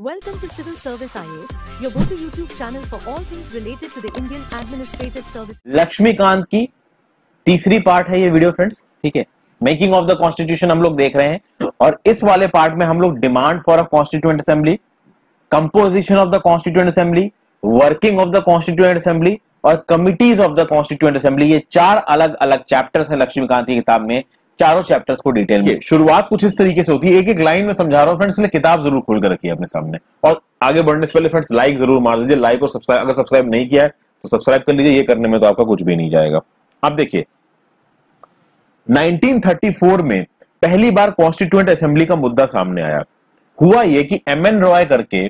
Welcome to Civil Service IAS, your go-to YouTube channel for all things related to the Indian Administrative Service. Laxmikant की तीसरी part है ये video friends, ठीक है। Making of the constitution हम लोग देख रहे हैं और इस वाले पार्ट में हम लोग demand for a constituent assembly, composition of the constituent assembly, working of the constituent assembly और committees of the constituent assembly, ये चार अलग अलग चैप्टर्स है लक्ष्मीकांत की किताब में। चारों चैप्टर्स को डिटेल में शुरुआत कुछ इस तरीके से होती है, एक एक लाइन में समझा रहा हूं फ्रेंड्स, इसलिए किताब जरूर खोल कर रखिए अपने सामने। और आगे बढ़ने से पहले फ्रेंड्स लाइक जरूर मार दीजिए, लाइक और सब्सक्राइब, अगर सब्सक्राइब नहीं किया है तो सब्सक्राइब कर लीजिए, ये करने में तो आपका कुछ भी नहीं जाएगा। अब देखिए 1934 में पहली बार कॉन्स्टिट्यूएंट असेंबली का मुद्दा सामने आया। हुआ ये कि एमएन रॉय करके,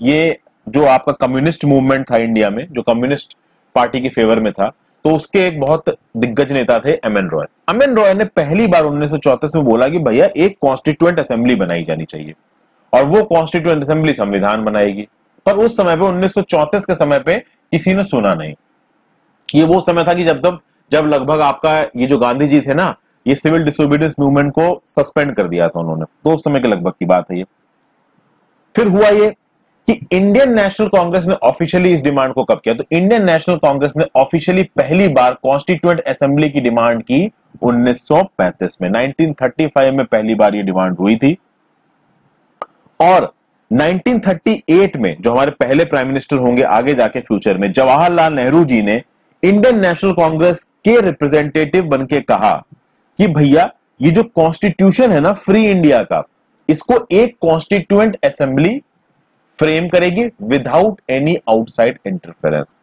ये जो आपका कम्युनिस्ट मूवमेंट था इंडिया में, जो कम्युनिस्ट पार्टी के फेवर में था, तो उसके एक बहुत दिग्गज नेता थे एमएन रॉय। एमएन रॉय ने पहली बार 1934 में बोला कि भैया एक कॉन्स्टिट्यूएंट असेंबली बनाई जानी चाहिए और वो कॉन्स्टिट्यूएंट असेंबली संविधान बनाएगी। पर उस समय पे 1934 के समय पे किसी ने सुना नहीं। ये वो समय था कि जब लगभग आपका ये जो गांधी जी थे ना, ये सिविल डिसोबीडियंस मूवमेंट को सस्पेंड कर दिया था उन्होंने, तो उस समय के लगभग की बात है ये। फिर हुआ ये कि इंडियन नेशनल कांग्रेस ने ऑफिशियली इस डिमांड को कब किया, तो इंडियन नेशनल कांग्रेस ने ऑफिशियली पहली बार कॉन्स्टिट्यूएंट असेंबली की डिमांड की 1935 में। 1935 में पहली बार ये डिमांड हुई थी और 1938 में जो हमारे पहले प्राइम मिनिस्टर होंगे आगे जाके फ्यूचर में, जवाहरलाल नेहरू जी ने इंडियन नेशनल कांग्रेस के रिप्रेजेंटेटिव बनके कहा कि भैया ये जो कॉन्स्टिट्यूशन है ना फ्री इंडिया का, इसको एक कॉन्स्टिट्यूएंट असेंबली फ्रेम करेगी without any outside interference.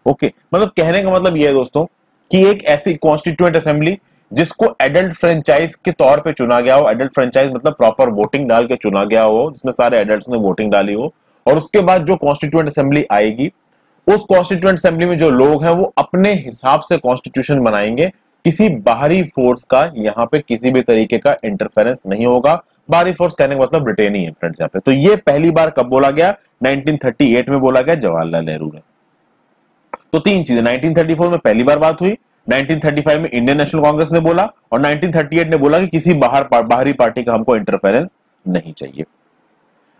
Okay, मतलब कहने का मतलब यह है दोस्तों कि एक ऐसी कॉन्स्टिट्यूएंट असेंबली जिसको एडल्ट फ्रेंचाइज के तौर पे चुना गया हो, एडल्ट फ्रेंचाइज मतलब प्रॉपर वोटिंग डाल के चुना गया हो, जिसमें सारे एडल्ट्स ने वोटिंग डाली हो, और उसके बाद जो कॉन्स्टिट्यूएंट असेंबली आएगी, उस कॉन्स्टिट्यूएंट असेंबली में जो लोग हैं वो अपने हिसाब से कॉन्स्टिट्यूशन बनाएंगे। किसी बाहरी फोर्स का यहाँ पे किसी भी तरीके का इंटरफेरेंस नहीं होगा। बाहरी फोर्स कहने का मतलब ब्रिटेन ही है फ्रेंड्स यहाँ पे। तो ये पहली बार कब बोला गया? 1938 में बोला गया जवाहरलाल नेहरू ने। तो तीन चीजें, 1934 में पहली बार बात हुई, 1935 में इंडियन नेशनल कांग्रेस ने बोला और 1938 ने बोला कि किसी बाहरी पार्टी का हमको इंटरफेरेंस नहीं चाहिए।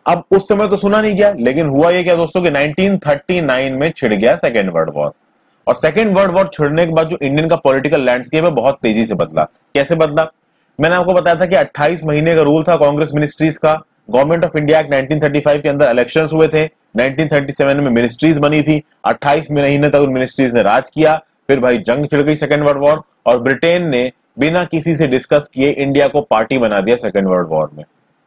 अब उस समय तो सुना नहीं गया, लेकिन हुआ ये क्या दोस्तों कि 1939 में छिड़ गया सेकेंड वर्ल्ड वॉर। और सेकेंड वर्ल्ड वॉर छिड़ने के बाद जो इंडियन का पॉलिटिकल लैंडस्केप है बहुत तेजी से बदला। कैसे बदला? मैंने आपको बताया था कि 28 महीने का रूल था कांग्रेस मिनिस्ट्रीज का। गवर्नमेंट ऑफ इंडिया एक्ट 1935 के अंदर इलेक्शंस हुए थे, 1937 में मिनिस्ट्रीज बनी थी, 28 महीने तक उन मिनिस्ट्रीज ने राज किया। फिर भाई जंग छिड़ गई सेकेंड वर्ल्ड वॉर और ब्रिटेन ने बिना किसी से डिस्कस किए इंडिया को पार्टी बना दिया सेकेंड वर्ल्ड वॉर में।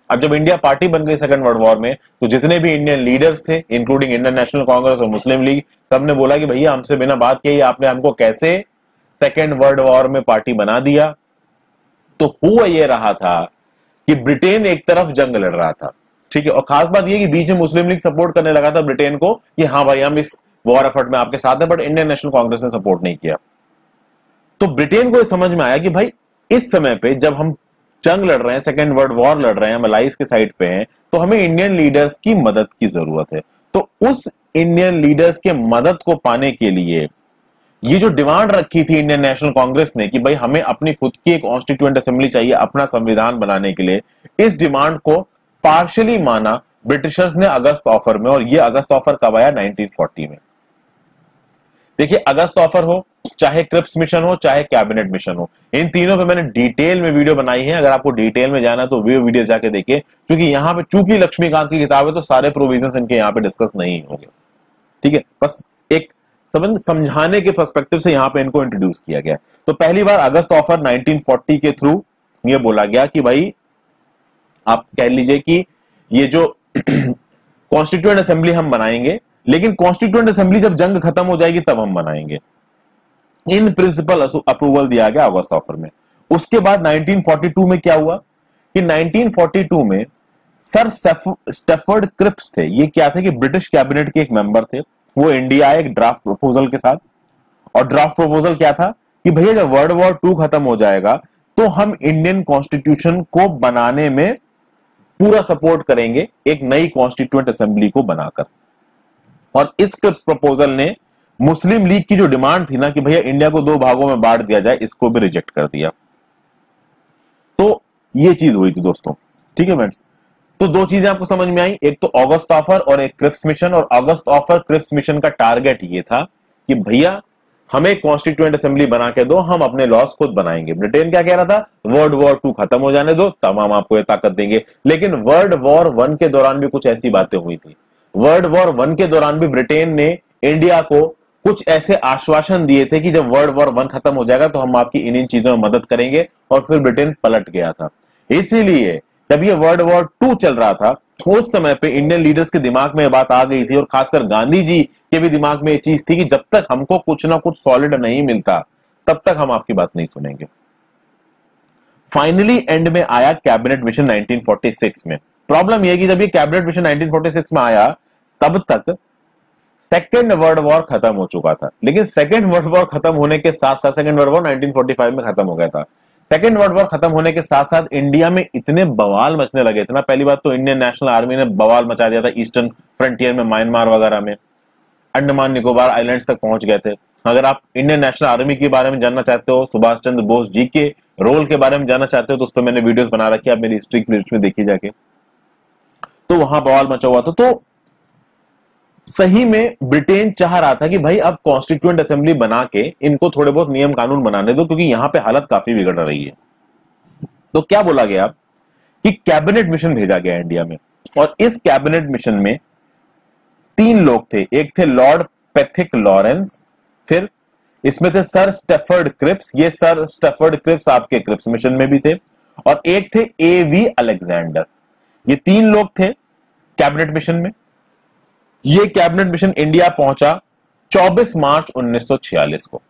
अब जब इंडिया पार्टी बन गई सेकेंड वर्ल्ड वॉर में, तो जितने भी इंडियन लीडर्स थे इंक्लूडिंग इंडियन नेशनल कांग्रेस और मुस्लिम लीग, सबने बोला कि भैया हमसे बिना बात किए आपने हमको कैसे सेकेंड वर्ल्ड वॉर में पार्टी बना दिया। तो हुआ ये रहा था कि ब्रिटेन एक तरफ जंग लड़ रहा था, ठीक है, और खास बात ये कि बीच में मुस्लिम लीग सपोर्ट करने लगा था ब्रिटेन को कि हाँ भाई हम इस वॉर एफर्ट में आपके साथ हैं, बट इंडियन नेशनल कांग्रेस ने सपोर्ट नहीं किया। तो ब्रिटेन को समझ में आया कि भाई इस समय पे जब हम जंग लड़ रहे हैं, सेकेंड वर्ल्ड वॉर लड़ रहे हैं, हम अलाइज के साइड पे हैं, तो हमें इंडियन लीडर्स की मदद की जरूरत है। तो उस इंडियन लीडर्स के मदद को पाने के लिए ये जो डिमांड रखी थी इंडियन नेशनल कांग्रेस ने कि भाई हमें अपनी खुद की एक कॉन्स्टिट्यूएंट असेंबली चाहिए अपना संविधान बनाने के लिए, इस डिमांड को पार्शियली माना ब्रिटिशर्स ने अगस्त ऑफर में। और ये अगस्त ऑफर कब आया? 1940 में। देखिए अगस्त ऑफर हो, चाहे क्रिप्स मिशन हो, चाहे कैबिनेट मिशन हो, इन तीनों पे मैंने डिटेल में वीडियो बनाई है। अगर आपको डिटेल में जाना है तो वो वीडियो जाके देखिए, क्योंकि यहाँ पे चूंकि लक्ष्मीकांत की किताब है तो सारे प्रोविजंस इनके यहाँ पे डिस्कस नहीं होंगे, ठीक है। बस एक समझाने के पर्सपेक्टिव से यहाँ पे इनको इंट्रोड्यूस किया गया। तो पहली बार अगस्त ऑफर 1940 के थ्रू ये बोला गया कि भाई आप कह लीजिए कि ये जो कॉन्स्टिट्यूएंट असेंबली हम बनाएंगे, लेकिन कॉन्स्टिट्यूएंट असेंबली जब जंग खत्म हो जाएगी तब हम बनाएंगे। इन प्रिंसिपल अप्रूवल दिया गया अगस्त ऑफर में। उसके बाद 1942 में क्या हुआ कि 1942 में सर स्टैफर्ड क्रिप्स थे। ये क्या थे कि ब्रिटिश कैबिनेट के एक मेंबर थे। वो इंडिया आए एक ड्राफ्ट प्रपोजल के साथ, और ड्राफ्ट प्रपोजल क्या था कि भैया जब वर्ल्ड वॉर 2 खत्म हो जाएगा तो हम इंडियन कॉन्स्टिट्यूशन को बनाने में पूरा सपोर्ट करेंगे एक नई कॉन्स्टिट्यूएंट असेंबली को बनाकर। और इस क्रिप्स प्रपोजल ने मुस्लिम लीग की जो डिमांड थी ना कि भैया इंडिया को 2 भागों में बांट दिया जाए, इसको भी रिजेक्ट कर दिया। तो ये चीज हुई थी दोस्तों, ठीक है फ्रेंड्स। तो दो चीजें आपको समझ में आई, एक तो ऑगस्ट ऑफर और एक क्रिप्स मिशन। और ऑगस्ट ऑफर क्रिप्स मिशन का टारगेट ये था कि भैया हमें कॉन्स्टिट्यूएंट असेंबली बना के दो, हम अपने लॉस खुद बनाएंगे। ब्रिटेन क्या कह रहा था, वर्ल्ड वॉर 2 खत्म हो जाने दो तब हम आपको ये ताकत देंगे। लेकिन वर्ल्ड वॉर 1 के दौरान भी कुछ ऐसी बातें हुई थी। वर्ल्ड वॉर 1 के दौरान भी ब्रिटेन ने इंडिया को कुछ ऐसे आश्वासन दिए थे कि जब वर्ल्ड वॉर 1 खत्म हो जाएगा तो हम आपकी इन चीजों में मदद करेंगे, और फिर ब्रिटेन पलट गया था। इसीलिए जब ये वर्ल्ड वॉर 2 चल रहा था उस समय पे इंडियन लीडर्स के दिमाग में ये बात आ गई थी, और खासकर गांधी जी के भी दिमाग में ये चीज थी कि जब तक हमको कुछ ना कुछ सॉलिड नहीं मिलता तब तक हम आपकी बात नहीं सुनेंगे। फाइनली एंड में आया कैबिनेट मिशन 1946 में। प्रॉब्लम यह कि जब ये कैबिनेट मिशन 1946 में आया तब तक सेकेंड वर्ल्ड वॉर खत्म हो चुका था। लेकिन सेकेंड वर्ल्ड वॉर खत्म होने के साथ साथ, सेकेंड वर्ल्ड वॉर 1945 में खत्म हो गया था, सेकेंड वर्ल्ड वॉर खत्म होने के साथ साथ इंडिया में इतने बवाल मचने लगे थे ना। पहली बात तो इंडियन नेशनल आर्मी ने बवाल मचा दिया था ईस्टर्न फ्रंटियर में, म्यांमार वगैरह में, अंडमान निकोबार आइलैंड्स तक पहुंच गए थे। अगर आप इंडियन नेशनल आर्मी के बारे में जानना चाहते हो, सुभाष चंद्र बोस जी के रोल के बारे में जानना चाहते हो, तो उस पर मैंने वीडियोस बना रखी है, आप मेरी हिस्ट्री प्लेलिस्ट में देखिए जाके। तो वहां बवाल मचा हुआ था। तो सही में ब्रिटेन चाह रहा था कि भाई अब कॉन्स्टिट्यूएंट असेंबली बना के इनको थोड़े बहुत नियम कानून बनाने दो, क्योंकि यहां पे हालत काफी बिगड़ रही है। तो क्या बोला गया कि कैबिनेट मिशन भेजा गया इंडिया में, और इस कैबिनेट मिशन में 3 लोग थे। एक थे लॉर्ड पैथिक लॉरेंस, फिर इसमें थे सर स्टेफर्ड क्रिप्स, ये सर स्टेफर्ड क्रिप्स आपके क्रिप्स मिशन में भी थे, और एक थे एवी अलेक्जेंडर। ये 3 लोग थे कैबिनेट मिशन में। ये कैबिनेट मिशन इंडिया पहुंचा 24 मार्च 1946 को,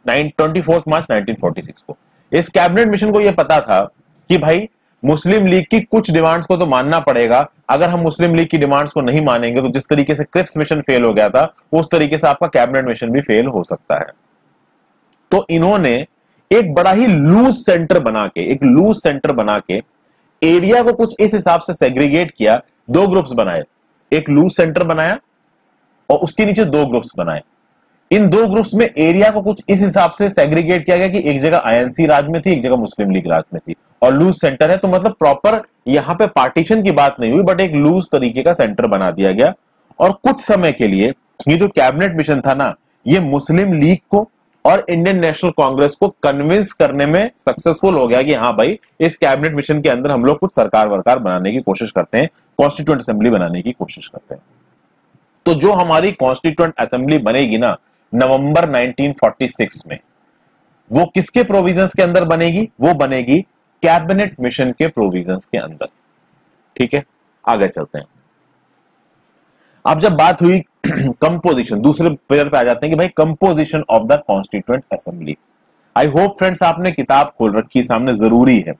24 मार्च 1946 को। इस कैबिनेट मिशन को यह पता था कि भाई मुस्लिम लीग की कुछ डिमांड्स को तो मानना पड़ेगा। अगर हम मुस्लिम लीग की डिमांड्स को नहीं मानेंगे तो जिस तरीके से क्रिप्स मिशन फेल हो गया था उस तरीके से आपका कैबिनेट मिशन भी फेल हो सकता है। तो इन्होंने एक बड़ा ही लूज सेंटर बना के एरिया को कुछ इस हिसाब से सेग्रीगेट किया। 2 ग्रुप्स बनाए, एक लूज सेंटर बनाया और उसके नीचे 2 ग्रुप्स बनाए। इन 2 ग्रुप्स में एरिया को कुछ इस हिसाब से सेग्रीगेट किया गया कि एक जगह आईएनसी राज में थी, एक जगह मुस्लिम लीग राज में थी, और लूज सेंटर है। तो मतलब प्रॉपर यहां पे पार्टीशन की बात नहीं हुई, बट एक लूज तरीके का सेंटर बना दिया गया। और कुछ समय के लिए ये जो कैबिनेट मिशन था ना, ये मुस्लिम लीग को और इंडियन नेशनल कांग्रेस को कन्विंस करने में सक्सेसफुल हो गया कि हाँ भाई इस कैबिनेट मिशन के अंदर हम लोग कुछ सरकार वरकार बनाने की कोशिश करते हैं, कॉन्स्टिट्यूएंट असेंबली बनाने की कोशिश करते हैं। तो जो हमारी कॉन्स्टिट्यूएंट असेंबली बनेगी ना नवंबर 1946 में, वो किसके प्रोविजंस के अंदर बनेगी? वो बनेगी कैबिनेट मिशन के प्रोविजंस के अंदर। ठीक है, आगे चलते हैं। अब जब बात हुई कंपोजिशन, दूसरे पेयर पे आ जाते हैं कि भाई composition of the constituent assembly. I hope friends आपने किताब खोल रखी सामने, जरूरी है।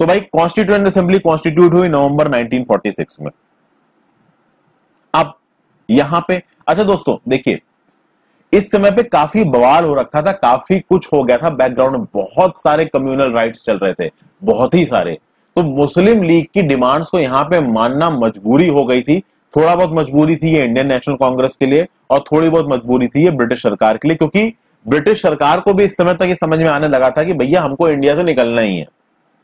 तो भाई कॉन्स्टिट्यूएंट असेंबली कॉन्स्टिट्यूट हुई नवंबर 1946 में। अब यहां पे अच्छा दोस्तों देखिए, इस समय पे काफी बवाल हो रखा था, काफी कुछ हो गया था बैकग्राउंड में, बहुत सारे कम्युनल राइट्स चल रहे थे, बहुत ही सारे। तो मुस्लिम लीग की डिमांड्स को यहां पे मानना मजबूरी हो गई थी। थोड़ा बहुत मजबूरी थी ये इंडियन नेशनल कांग्रेस के लिए, और थोड़ी बहुत मजबूरी थी ये ब्रिटिश सरकार के लिए, क्योंकि ब्रिटिश सरकार को भी इस समय तक ये समझ में आने लगा था कि भैया हमको इंडिया से निकलना ही है।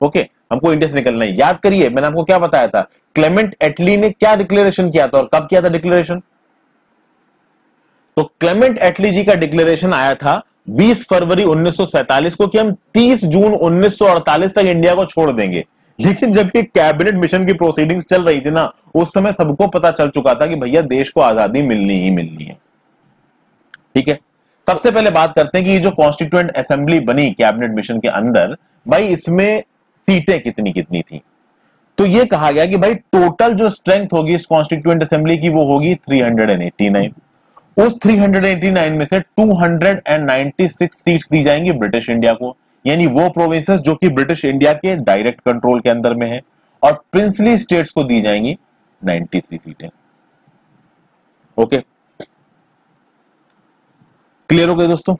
ओके, हमको इंडिया से निकलना है। याद करिए मैंने आपको क्या बताया था, क्लेमेंट एटली ने क्या डिक्लेरेशन किया था और कब किया था डिक्लेरेशन? तो क्लेमेंट एटली जी का डिक्लेरेशन आया था 20 फरवरी 1947 को कि हम 30 जून 1948 तक इंडिया को छोड़ देंगे। लेकिन जब ये कैबिनेट मिशन की प्रोसीडिंग्स चल रही थी ना, उस समय सबको पता चल चुका था कि भैया देश को आजादी मिलनी ही मिलनी है। ठीक है, सबसे पहले बात करते हैं कि ये जो कॉन्स्टिट्यूएंट असेंबली बनी कैबिनेट मिशन के अंदर, भाई इसमें सीटें कितनी कितनी थी। तो ये कहा गया कि भाई टोटल जो स्ट्रेंथ होगी इस कॉन्स्टिट्यूएंट असेंबली की वो होगी 389। उस 389 में से 296 सीट्स दी जाएंगी ब्रिटिश इंडिया को, यानी वो प्रोविंसेस जो कि ब्रिटिश इंडिया के डायरेक्ट कंट्रोल के अंदर में है, और प्रिंसली स्टेट्स को दी जाएंगी 93 सीटें। ओके, क्लियर हो गए दोस्तों?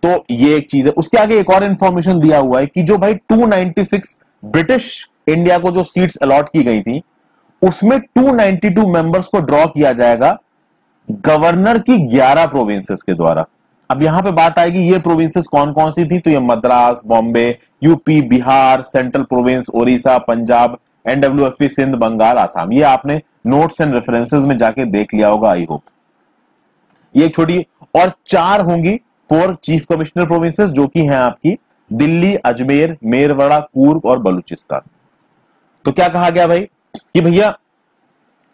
तो ये एक चीज है। उसके आगे एक और इंफॉर्मेशन दिया हुआ है कि जो भाई 296 ब्रिटिश इंडिया को जो सीट्स अलॉट की गई थी, उसमें 292 मेंबर्स को ड्रॉ किया जाएगा गवर्नर की 11 प्रोविंसेस के द्वारा। अब यहां पे बात आएगी ये प्रोविंसेस कौन कौन सी थी, तो ये Madras, Bombay, UP, Bihar, central province, Odisha, Punjab, NWFP Sindh, Bengal, Assam. ये आपने नोट्स एंड रेफरेंसेस में जाके देख लिया होगा, आई होप। ये एक छोटी, और 4 होंगी 4 चीफ कमिश्नर प्रोविंसेस, जो कि हैं आपकी दिल्ली, अजमेर, मेरवाड़ा, कूर्ग और बलूचिस्तान। तो क्या कहा गया भाई कि भैया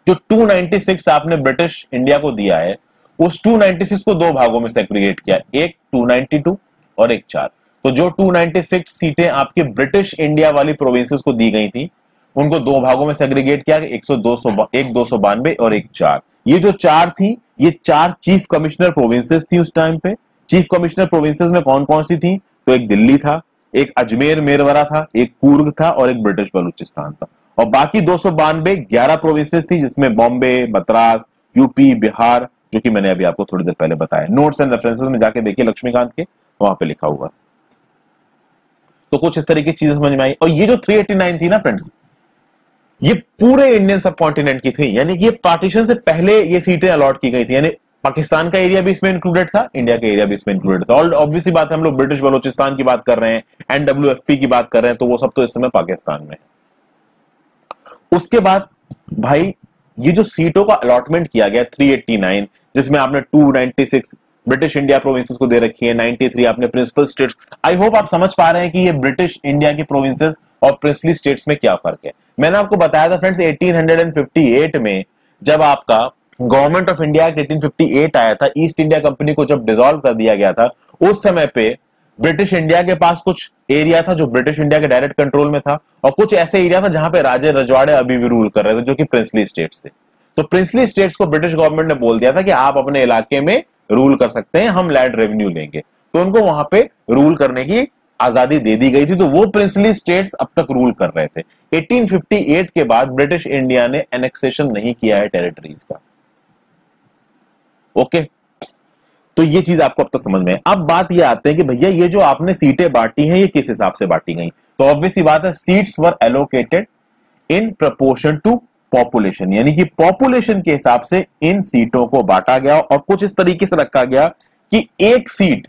जो 296 आपने ब्रिटिश इंडिया को दिया है, उस 296 को 2 भागों में सेग्रीगेट किया, एक 292 और एक 4। तो जो 296 सीटें आपके ब्रिटिश इंडिया वाली प्रोविंसेस को दी गई थी, उनको 2 भागों में सेग्रीगेट किया, एक 292 और एक 4। ये जो 4 थी, ये 4 चीफ कमिश्नर प्रोविंसेस थी उस टाइम पे। चीफ कमिश्नर प्रोविंसेस में कौन कौन सी थी? तो एक दिल्ली था, एक अजमेर मेरवरा था, एक कूर्ग था और एक ब्रिटिश बलूचिस्तान था। और बाकी 292 11 प्रोविंसेस थी, जिसमें बॉम्बे, मद्रास, यूपी, बिहार, जो कि मैंने अभी आपको थोड़ी देर पहले बताया। नोट्स एंड रेफरेंसेस में जाके देखिए लक्ष्मीकांत के, वहां पे लिखा हुआ। तो कुछ इस तरीके की चीजें समझ में आई। और ये जो 389 थी ना फ्रेंड्स, ये पूरे इंडियन सब कॉन्टिनेंट की थी, यानी कि ये पार्टीशन से पहले ये सीटें अलॉट की गई थी। यानी पाकिस्तान का एरिया भी इसमें इंक्लूडेड था, इंडिया का एरिया भी इसमें इंक्लूडेड था। और ऑब्वियसली बात है, हम लोग ब्रिटिश बलोचिस्तान की बात कर रहे हैं, NWFP की बात कर रहे हैं, तो वो सब तो इस समय पाकिस्तान में है। उसके बाद भाई ये जो सीटों का अलॉटमेंट किया गया 389, जिसमें आपने 296 ब्रिटिश इंडिया प्रोविंसेस को दे रखी है, 93 आपने प्रिंसिपल स्टेट्स। आई होप आप समझ पा रहे हैं कि ये ब्रिटिश इंडिया की प्रोविंसेस और प्रिंसली स्टेट्स में क्या फर्क है। मैंने आपको बताया था फ्रेंड्स 1858 में जब आपका गवर्नमेंट ऑफ इंडिया एक्ट 1858 आया था, ईस्ट इंडिया कंपनी को जब डिसॉल्व कर दिया गया था, उस समय पे ब्रिटिश इंडिया के पास कुछ एरिया था जो ब्रिटिश इंडिया के डायरेक्ट कंट्रोल में था, और कुछ ऐसे एरिया था जहां पे राजे रजवाड़े अभी भी रूल कर रहे थे, जो कि प्रिंसली स्टेट्स थे। तो प्रिंसली स्टेट्स को ब्रिटिश गवर्नमेंट ने बोल दिया था कि आप अपने इलाके में रूल कर सकते हैं, हम लैंड रेवेन्यू लेंगे। तो उनको वहां पे रूल करने की आजादी दे दी गई थी, तो वो प्रिंसली स्टेट्स अब तक रूल कर रहे थे। 1858 के बाद ब्रिटिश इंडिया ने एनेक्सेशन नहीं किया है टेरिटरीज का। ओके, तो ये चीज आपको अब तक समझ में है। अब बात ये आते हैं कि भैया ये जो आपने सीटें बांटी हैं, ये किस हिसाब से बांटी गई? तो ऑब्वियसली बात है, seats were allocated in proportion to population, यानी कि पॉपुलेशन के हिसाब से इन सीटों को बांटा गया, और कुछ इस तरीके से रखा गया कि एक सीट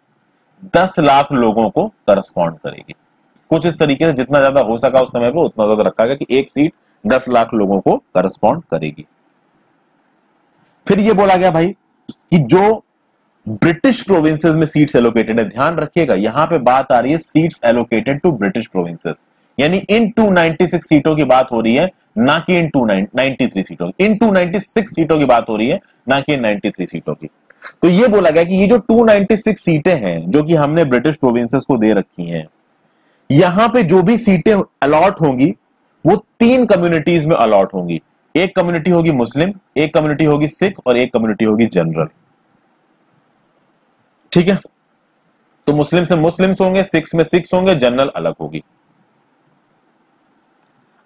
10 लाख लोगों को करस्पॉन्ड करेगी। कुछ इस तरीके से जितना ज्यादा हो सका उस समय पे उतना ज्यादा रखा गया कि एक सीट 10 लाख लोगों को करस्पॉन्ड करेगी। फिर ये बोला गया भाई कि जो ब्रिटिश प्रोविंसेस में सीट्स एलोकेटेड है, ध्यान रखिएगा यहां पे बात आ रही है seats allocated to British provinces, यानी इन 296 सीटों की बात हो रही है, ना कि इन 293 सीटों की। इन 296 सीटों की बात हो रही है, ना कि इन 93 सीटों की। तो ये बोला गया कि ये जो 296 सीटें हैं जो कि हमने ब्रिटिश प्रोविंसेस को दे रखी हैं, यहां पे जो भी सीटें अलॉट होंगी वो 3 कम्युनिटीज में अलॉट होंगी। एक कम्युनिटी होगी मुस्लिम, एक कम्युनिटी होगी सिख और एक कम्युनिटी होगी जनरल। ठीक है, तो मुस्लिम से मुस्लिम्स होंगे, सिख्स में सिख्स होंगे, जनरल अलग होगी।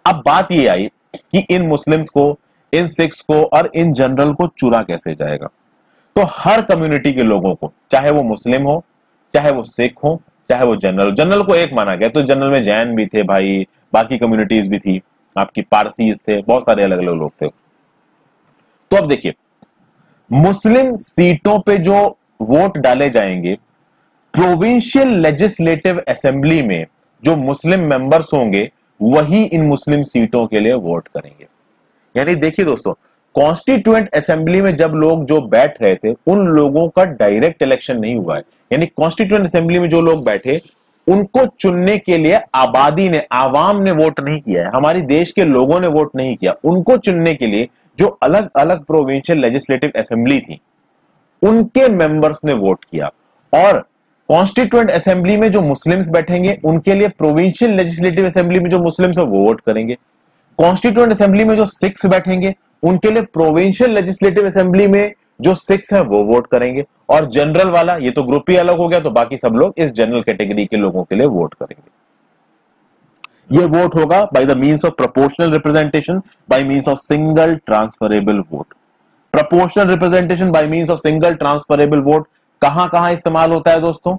अब बात ये आई कि इन मुस्लिम्स को, इन सिख्स को और इन जनरल को चुना कैसे जाएगा। तो हर कम्युनिटी के लोगों को, चाहे वो मुस्लिम हो, चाहे वो सिख हो, चाहे वो जनरल को एक माना गया। तो जनरल में जैन भी थे भाई, बाकी कम्युनिटीज भी थी, आपकी पारसीज थे, बहुत सारे अलग अलग लोग थे। तो अब देखिए, मुस्लिम सीटों पे जो वोट डाले जाएंगे, प्रोविंशियल लेजिस्लेटिव असेंबली में जो मुस्लिम मेंबर्स होंगे वही इन मुस्लिम सीटों के लिए वोट करेंगे। यानी देखिए दोस्तों, कॉन्स्टिट्यूएंट असेंबली में जब लोग जो बैठ रहे थे उन लोगों का डायरेक्ट इलेक्शन नहीं हुआ है, यानी कॉन्स्टिट्यूएंट असेंबली में जो लोग बैठे उनको चुनने के लिए आबादी ने, आवाम ने वोट नहीं किया है, हमारी देश के लोगों ने वोट नहीं किया। उनको चुनने के लिए जो अलग अलग प्रोविंशियल लेजिस्लेटिव असेंबली थी उनके मेंबर्स ने वोट किया। और कॉन्स्टिट्यूएंट असेंबली में जो मुस्लिम्स बैठेंगे उनके लिए प्रोविंशियल लेजिस्लेटिव असेंबली में जो मुस्लिम्स है वो वोट करेंगे। कॉन्स्टिट्यूएंट असेंबली में जो सिख्स बैठेंगे उनके लिए प्रोविंशियल लेजिस्लेटिव असेंबली में जो सिख्स हैं वो वोट करेंगे। और जनरल वाला, ये तो ग्रुप ही अलग हो गया, तो बाकी सब लोग इस जनरल कैटेगरी के लोगों के लिए वोट करेंगे। ये वोट होगा by the means of proportional representation by means of single transferable vote. Proportional representation by means of single transferable vote कहां कहां इस्तेमाल होता है दोस्तों?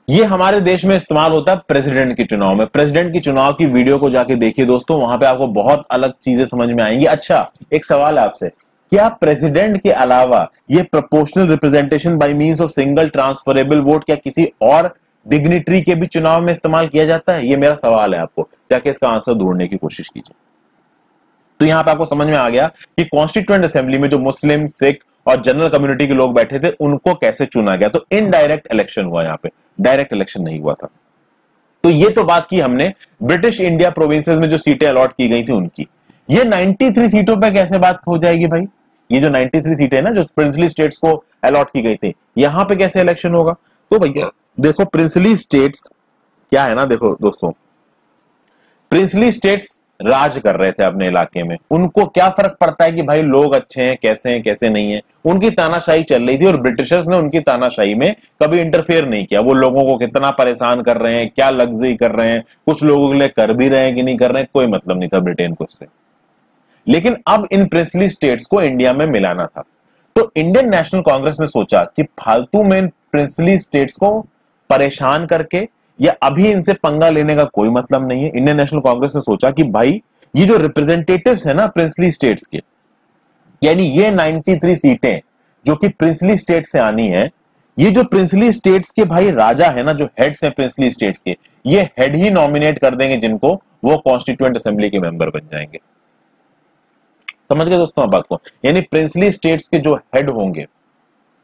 ये हमारे देश में इस्तेमाल होता है प्रेसिडेंट के चुनाव में। प्रेसिडेंट की चुनाव की वीडियो को जाके देखिए दोस्तों, वहां पे आपको बहुत अलग चीजें समझ में आएंगी। अच्छा, एक सवाल है आपसे, क्या प्रेसिडेंट के अलावा ये proportional representation by means of single transferable vote क्या किसी और डिग्निटरी के भी चुनाव में इस्तेमाल किया जाता है? ये मेरा सवाल है, आपको जाके इसका आंसर ढूंढने की कोशिश कीजिए। तो यहां पे आपको समझ में आ गया कि कॉन्स्टिट्यूएंट असेंबली में जो मुस्लिम, सिख और जनरल कम्युनिटी के लोग बैठे थे उनको कैसे चुना गया। तो इनडायरेक्ट इलेक्शन हुआ, यहां पे डायरेक्ट इलेक्शन नहीं हुआ था। तो ये तो बात की हमने ब्रिटिश इंडिया प्रोविंसेस में जो सीटें अलॉट की गई थी उनकी। ये 93 सीटों पे कैसे बात हो जाएगी भाई? ये जो 93 सीटें ना जो प्रिंसली स्टेट्स को अलॉट की गई थी, यहां पे कैसे इलेक्शन होगा? तो भैया देखो, प्रिंसली स्टेट्स क्या है ना, देखो दोस्तों, प्रिंसली स्टेट्स राज कर रहे थे अपने इलाके में, उनको क्या फर्क पड़ता है कि भाई लोग अच्छे हैं कैसे नहीं है? उनकी तानाशाही चल रही थी और ब्रिटिशर्स ने उनकी तानाशाही में कभी इंटरफेयर नहीं किया। वो लोगों को कितना परेशान कर रहे हैं, क्या लग्जरी कर रहे हैं, कुछ लोगों के लिए कर भी रहे हैं कि नहीं कर रहे हैं, कोई मतलब नहीं था ब्रिटेन को इससे। लेकिन अब इन प्रिंसली स्टेट्स को इंडिया में मिलाना था, तो इंडियन नेशनल कांग्रेस ने सोचा कि फालतू में इन प्रिंसली स्टेट्स को परेशान करके या अभी इनसे पंगा लेने का कोई मतलब नहीं है। इंडियन नेशनल कांग्रेस ने सोचा कि भाई ये जो रिप्रेजेंटेटिव्स है ना प्रिंसली स्टेट्स के, यानी ये 93 सीटें जो कि प्रिंसली स्टेट से आनी है, ये जो प्रिंसली स्टेट्स के भाई राजा है ना, जो हेड्स हैं प्रिंसली स्टेट्स के, ये हेड ही नॉमिनेट कर देंगे जिनको, वो कॉन्स्टिट्यूएंट असेंबली के मेंबर बन जाएंगे। समझ गए दोस्तों आप बात को? यानी प्रिंसली स्टेट्स के जो हेड होंगे,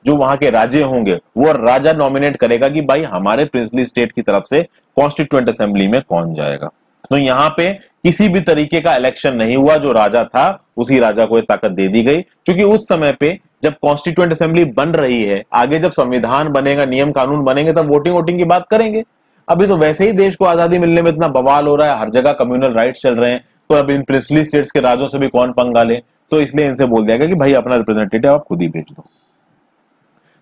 जो वहां के राजे होंगे, वो राजा नॉमिनेट करेगा कि भाई हमारे प्रिंसली स्टेट की तरफ से कॉन्स्टिट्यूएंट असेंबली में कौन जाएगा। तो यहां पे किसी भी तरीके का इलेक्शन नहीं हुआ, जो राजा था उसी राजा को ताकत दे दी गई, क्योंकि उस समय पे जब कॉन्स्टिट्यूएंट असेंबली बन रही है, आगे जब संविधान बनेगा, नियम कानून बनेंगे, तब वोटिंग की बात करेंगे। अभी तो वैसे ही देश को आजादी मिलने में इतना बवाल हो रहा है, हर जगह कम्युनल राइट्स चल रहे हैं, तो अब इन प्रिंसली स्टेट्स के राजों से भी कौन पंगा ले? तो इसलिए इनसे बोल दिया गया कि भाई अपना रिप्रेजेंटेटिव आप खुद ही भेज दो।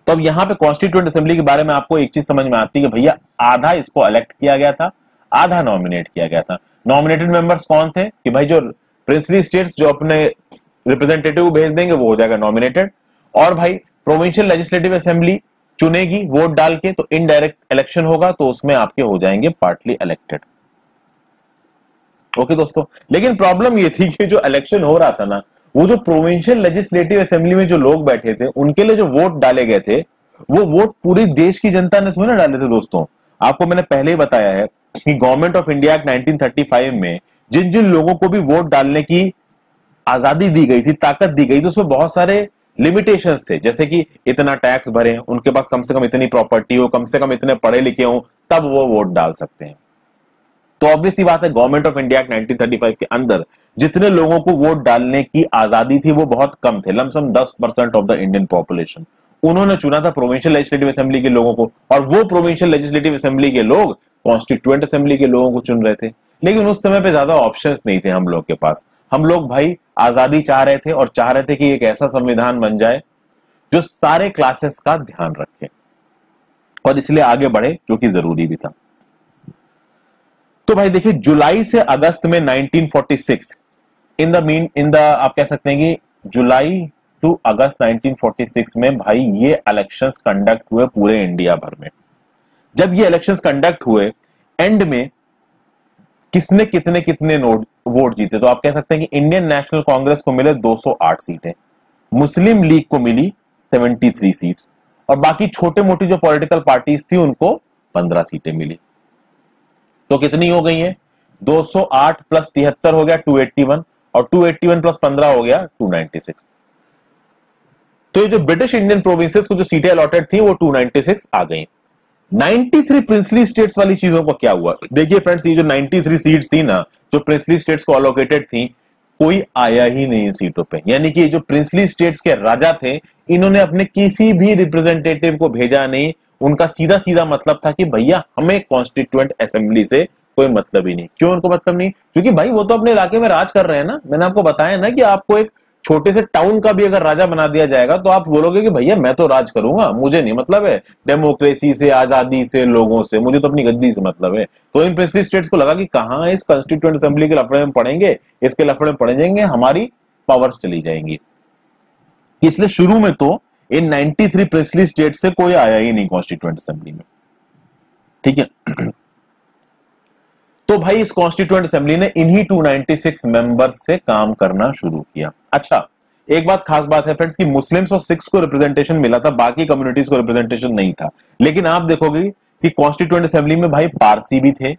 तो अब यहां पे कॉन्स्टिट्यूएंट असेंबली के बारे में आपको एक चीज समझ में आती है कि भैया आधा इसको इलेक्ट किया गया था, आधा नॉमिनेट किया गया था। नॉमिनेटेड मेंबर्स कौन थे कि भाई जो प्रिंसली स्टेट्स जो अपने रिप्रेजेंटेटिव भेज देंगे वो हो जाएगा नॉमिनेटेड, और भाई प्रोविंशियल लेजिस्लेटिव असेंबली चुनेगी वोट डाल के, तो इनडायरेक्ट इलेक्शन होगा, तो उसमें आपके हो जाएंगे पार्टली इलेक्टेड। ओके दोस्तों, लेकिन प्रॉब्लम ये थी कि जो इलेक्शन हो रहा था ना, वो जो प्रोविंशियल लेजिस्लेटिव असेंबली में जो लोग बैठे थे उनके लिए जो वोट डाले गए थे, वो वोट पूरी देश की जनता ने थोड़ी ना डाले थे दोस्तों। आपको मैंने पहले ही बताया है कि गवर्नमेंट ऑफ इंडिया एक्ट 1935 में जिन जिन लोगों को भी वोट डालने की आजादी दी गई थी, ताकत दी गई थी, उसमें बहुत सारे लिमिटेशंस थे, जैसे कि इतना टैक्स भरे, उनके पास कम से कम इतनी प्रॉपर्टी हो, कम से कम इतने पढ़े लिखे हो, तब वो वोट डाल सकते हैं। तो ऑब्वियस सी बात है, गवर्नमेंट ऑफ इंडिया एक्ट 1935 के अंदर जितने लोगों को वोट डालने की आजादी थी वो बहुत कम थे, lump sum 10% of the Indian population. उन्होंने चुना था प्रोविंशियल लेजिस्लेटिव असेंबली के लोगों को, और वो प्रोविंशियल लेजिस्लेटिव असेंबली के लोग कॉन्स्टिट्यूएंट असेंबली के लोगों को चुन रहे थे। लेकिन उस समय पे ज्यादा ऑप्शंस नहीं थे हम लोग के पास। हम लोग भाई आजादी चाह रहे थे, और चाह रहे थे कि एक ऐसा संविधान बन जाए जो सारे क्लासेस का ध्यान रखे, और इसलिए आगे बढ़े, जो कि जरूरी भी था। तो भाई देखिए, जुलाई से अगस्त में 1946 इन द आप कह सकते हैं कि जुलाई टू अगस्त 1946 में भाई ये इलेक्शंस कंडक्ट हुए पूरे इंडिया भर में। जब ये इलेक्शंस कंडक्ट हुए, एंड में किसने कितने कितने वोट जीते, तो आप कह सकते हैं कि इंडियन नेशनल कांग्रेस को मिले 208 सीटें, मुस्लिम लीग को मिली 73 सीट्स, और बाकी छोटे मोटी जो पॉलिटिकल पार्टीज थी उनको 15 सीटें मिली। तो कितनी हो गई है? 208 प्लस 73 हो गया 281, और 281 प्लस 15 हो गया 296। तो ये जो ब्रिटिश इंडियन प्रोविंसेस को जो सीटें अलॉटेड थी वो 296 आ गई। 93 प्रिंसली स्टेट्स वाली चीजों को क्या हुआ? देखिए फ्रेंड्स, ये जो 93 सीट्स थी ना, जो प्रिंसली स्टेट्स को अलोकेटेड थी, कोई आया ही नहीं इन सीटों पे। यानी कि जो प्रिंसली स्टेट्स के राजा थे, इन्होंने अपने किसी भी रिप्रेजेंटेटिव को भेजा नहीं। उनका सीधा सीधा मतलब था कि भैया हमें कॉन्स्टिट्यूएंट असेंबली से कोई मतलब ही नहीं। क्यों उनको मतलब नहीं? क्योंकि भाई वो तो अपने इलाके में राज कर रहे हैं ना। मैंने आपको बताया ना कि आपको एक छोटे से टाउन का भी अगर राजा बना दिया जाएगा तो आप बोलोगे कि भैया मैं तो राज करूंगा, मुझे नहीं मतलब है डेमोक्रेसी से, आजादी से, लोगों से, मुझे तो अपनी गद्दी से मतलब है। तो इन प्रिंसली स्टेट्स को लगा कि कहां इस कॉन्स्टिट्यूएंट असेंबली के लफड़े में पड़ेंगे, इसके लफड़े में पड़ जाएंगे, हमारी पावर्स चली जाएंगी। इसलिए शुरू में तो इन 93 प्रिंसली स्टेट से कोई आया ही नहीं कॉन्स्टिट्यूएंट असेंबली में। ठीक है। तो भाई इस कॉन्स्टिट्यूएंट असेंबली ने इन्हीं 296 मेंबर्स से काम करना शुरू किया। अच्छा, एक बात खास बात है फ्रेंड्स कि मुस्लिम्स और सिख्स को रिप्रेजेंटेशन मिला था, बाकी कम्युनिटीज को रिप्रेजेंटेशन नहीं था। लेकिन आप देखोगे कि कॉन्स्टिट्यूएंट असेंबली में भाई पारसी भी थे,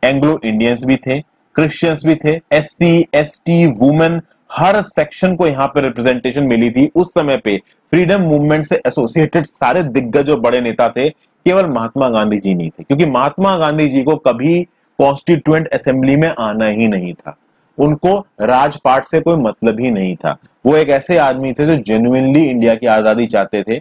एंग्लो इंडियंस भी थे, क्रिश्चियंस भी थे, एससी, एसटी, वुमेन, हर सेक्शन को यहां पे रिप्रेजेंटेशन मिली थी। उस समय पे फ्रीडम मूवमेंट से एसोसिएटेड सारे दिग्गज और बड़े नेता थे, केवल महात्मा गांधी जी नहीं थे, क्योंकि महात्मा गांधी जी को कभी कॉन्स्टिट्यूएंट असेंबली में आना ही नहीं था। उनको राजपाट से कोई मतलब ही नहीं था। वो एक ऐसे आदमी थे जो जेन्युइनली इंडिया की आजादी चाहते थे।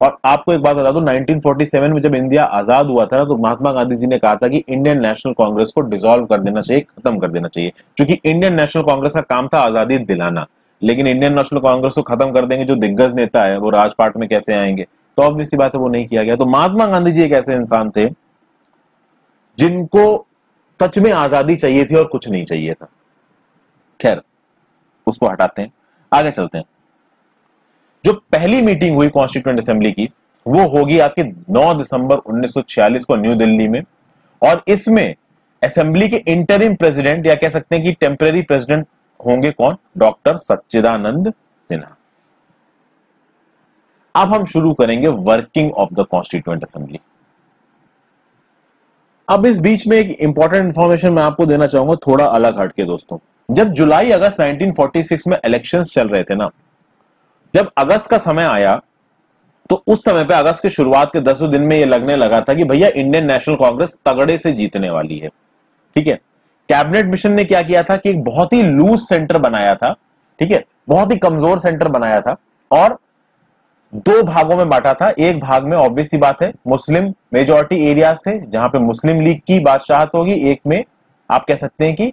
और आपको एक बात बता दूं, 1947 में जब इंडिया आजाद हुआ था ना, तो महात्मा गांधी जी ने कहा था कि इंडियन नेशनल कांग्रेस को डिसॉल्व कर देना चाहिए, खत्म कर देना चाहिए, क्योंकि इंडियन नेशनल कांग्रेस का काम था आजादी दिलाना। लेकिन इंडियन नेशनल कांग्रेस को खत्म कर देंगे, जो दिग्गज नेता है वो राजपाट में कैसे आएंगे? तो ऑब्वियस सी बात है वो नहीं किया गया। तो महात्मा गांधी जी एक ऐसे इंसान थे जिनको सच में आजादी चाहिए थी और कुछ नहीं चाहिए था। खैर, उसको हटाते हैं, आगे चलते हैं। जो पहली मीटिंग हुई कॉन्स्टिट्यूएंट असेंबली की, वो होगी आपके 9 दिसंबर 1946 को न्यू दिल्ली में। और इसमें असेंबली के इंटरिम प्रेसिडेंट या कह सकते हैं कि टेम्पररी प्रेसिडेंट होंगे कौन? डॉक्टर सच्चिदानंद सिन्हा। अब हम शुरू करेंगे working of the constituent assembly. अब इस बीच में एक इंपॉर्टेंट इंफॉर्मेशन मैं आपको देना चाहूंगा, थोड़ा अलग हटके दोस्तों। जब जुलाई अगस्त 1946 में इलेक्शंस चल रहे थे ना, जब अगस्त का समय आया, तो उस समय पे अगस्त के शुरुआत के 10 दिन में ये लगने लगा था कि भैया इंडियन नेशनल कांग्रेस तगड़े से जीतने वाली है। ठीक है, कैबिनेट मिशन ने क्या किया था कि एक बहुत ही लूज सेंटर बनाया था, ठीक है, बहुत ही कमजोर सेंटर बनाया था और 2 भागों में बांटा था। एक भाग में ऑब्वियस सी बात है मुस्लिम मेजॉरिटी एरियाज थे, जहां पे मुस्लिम लीग की बादशाहत होगी। एक में आप कह सकते हैं कि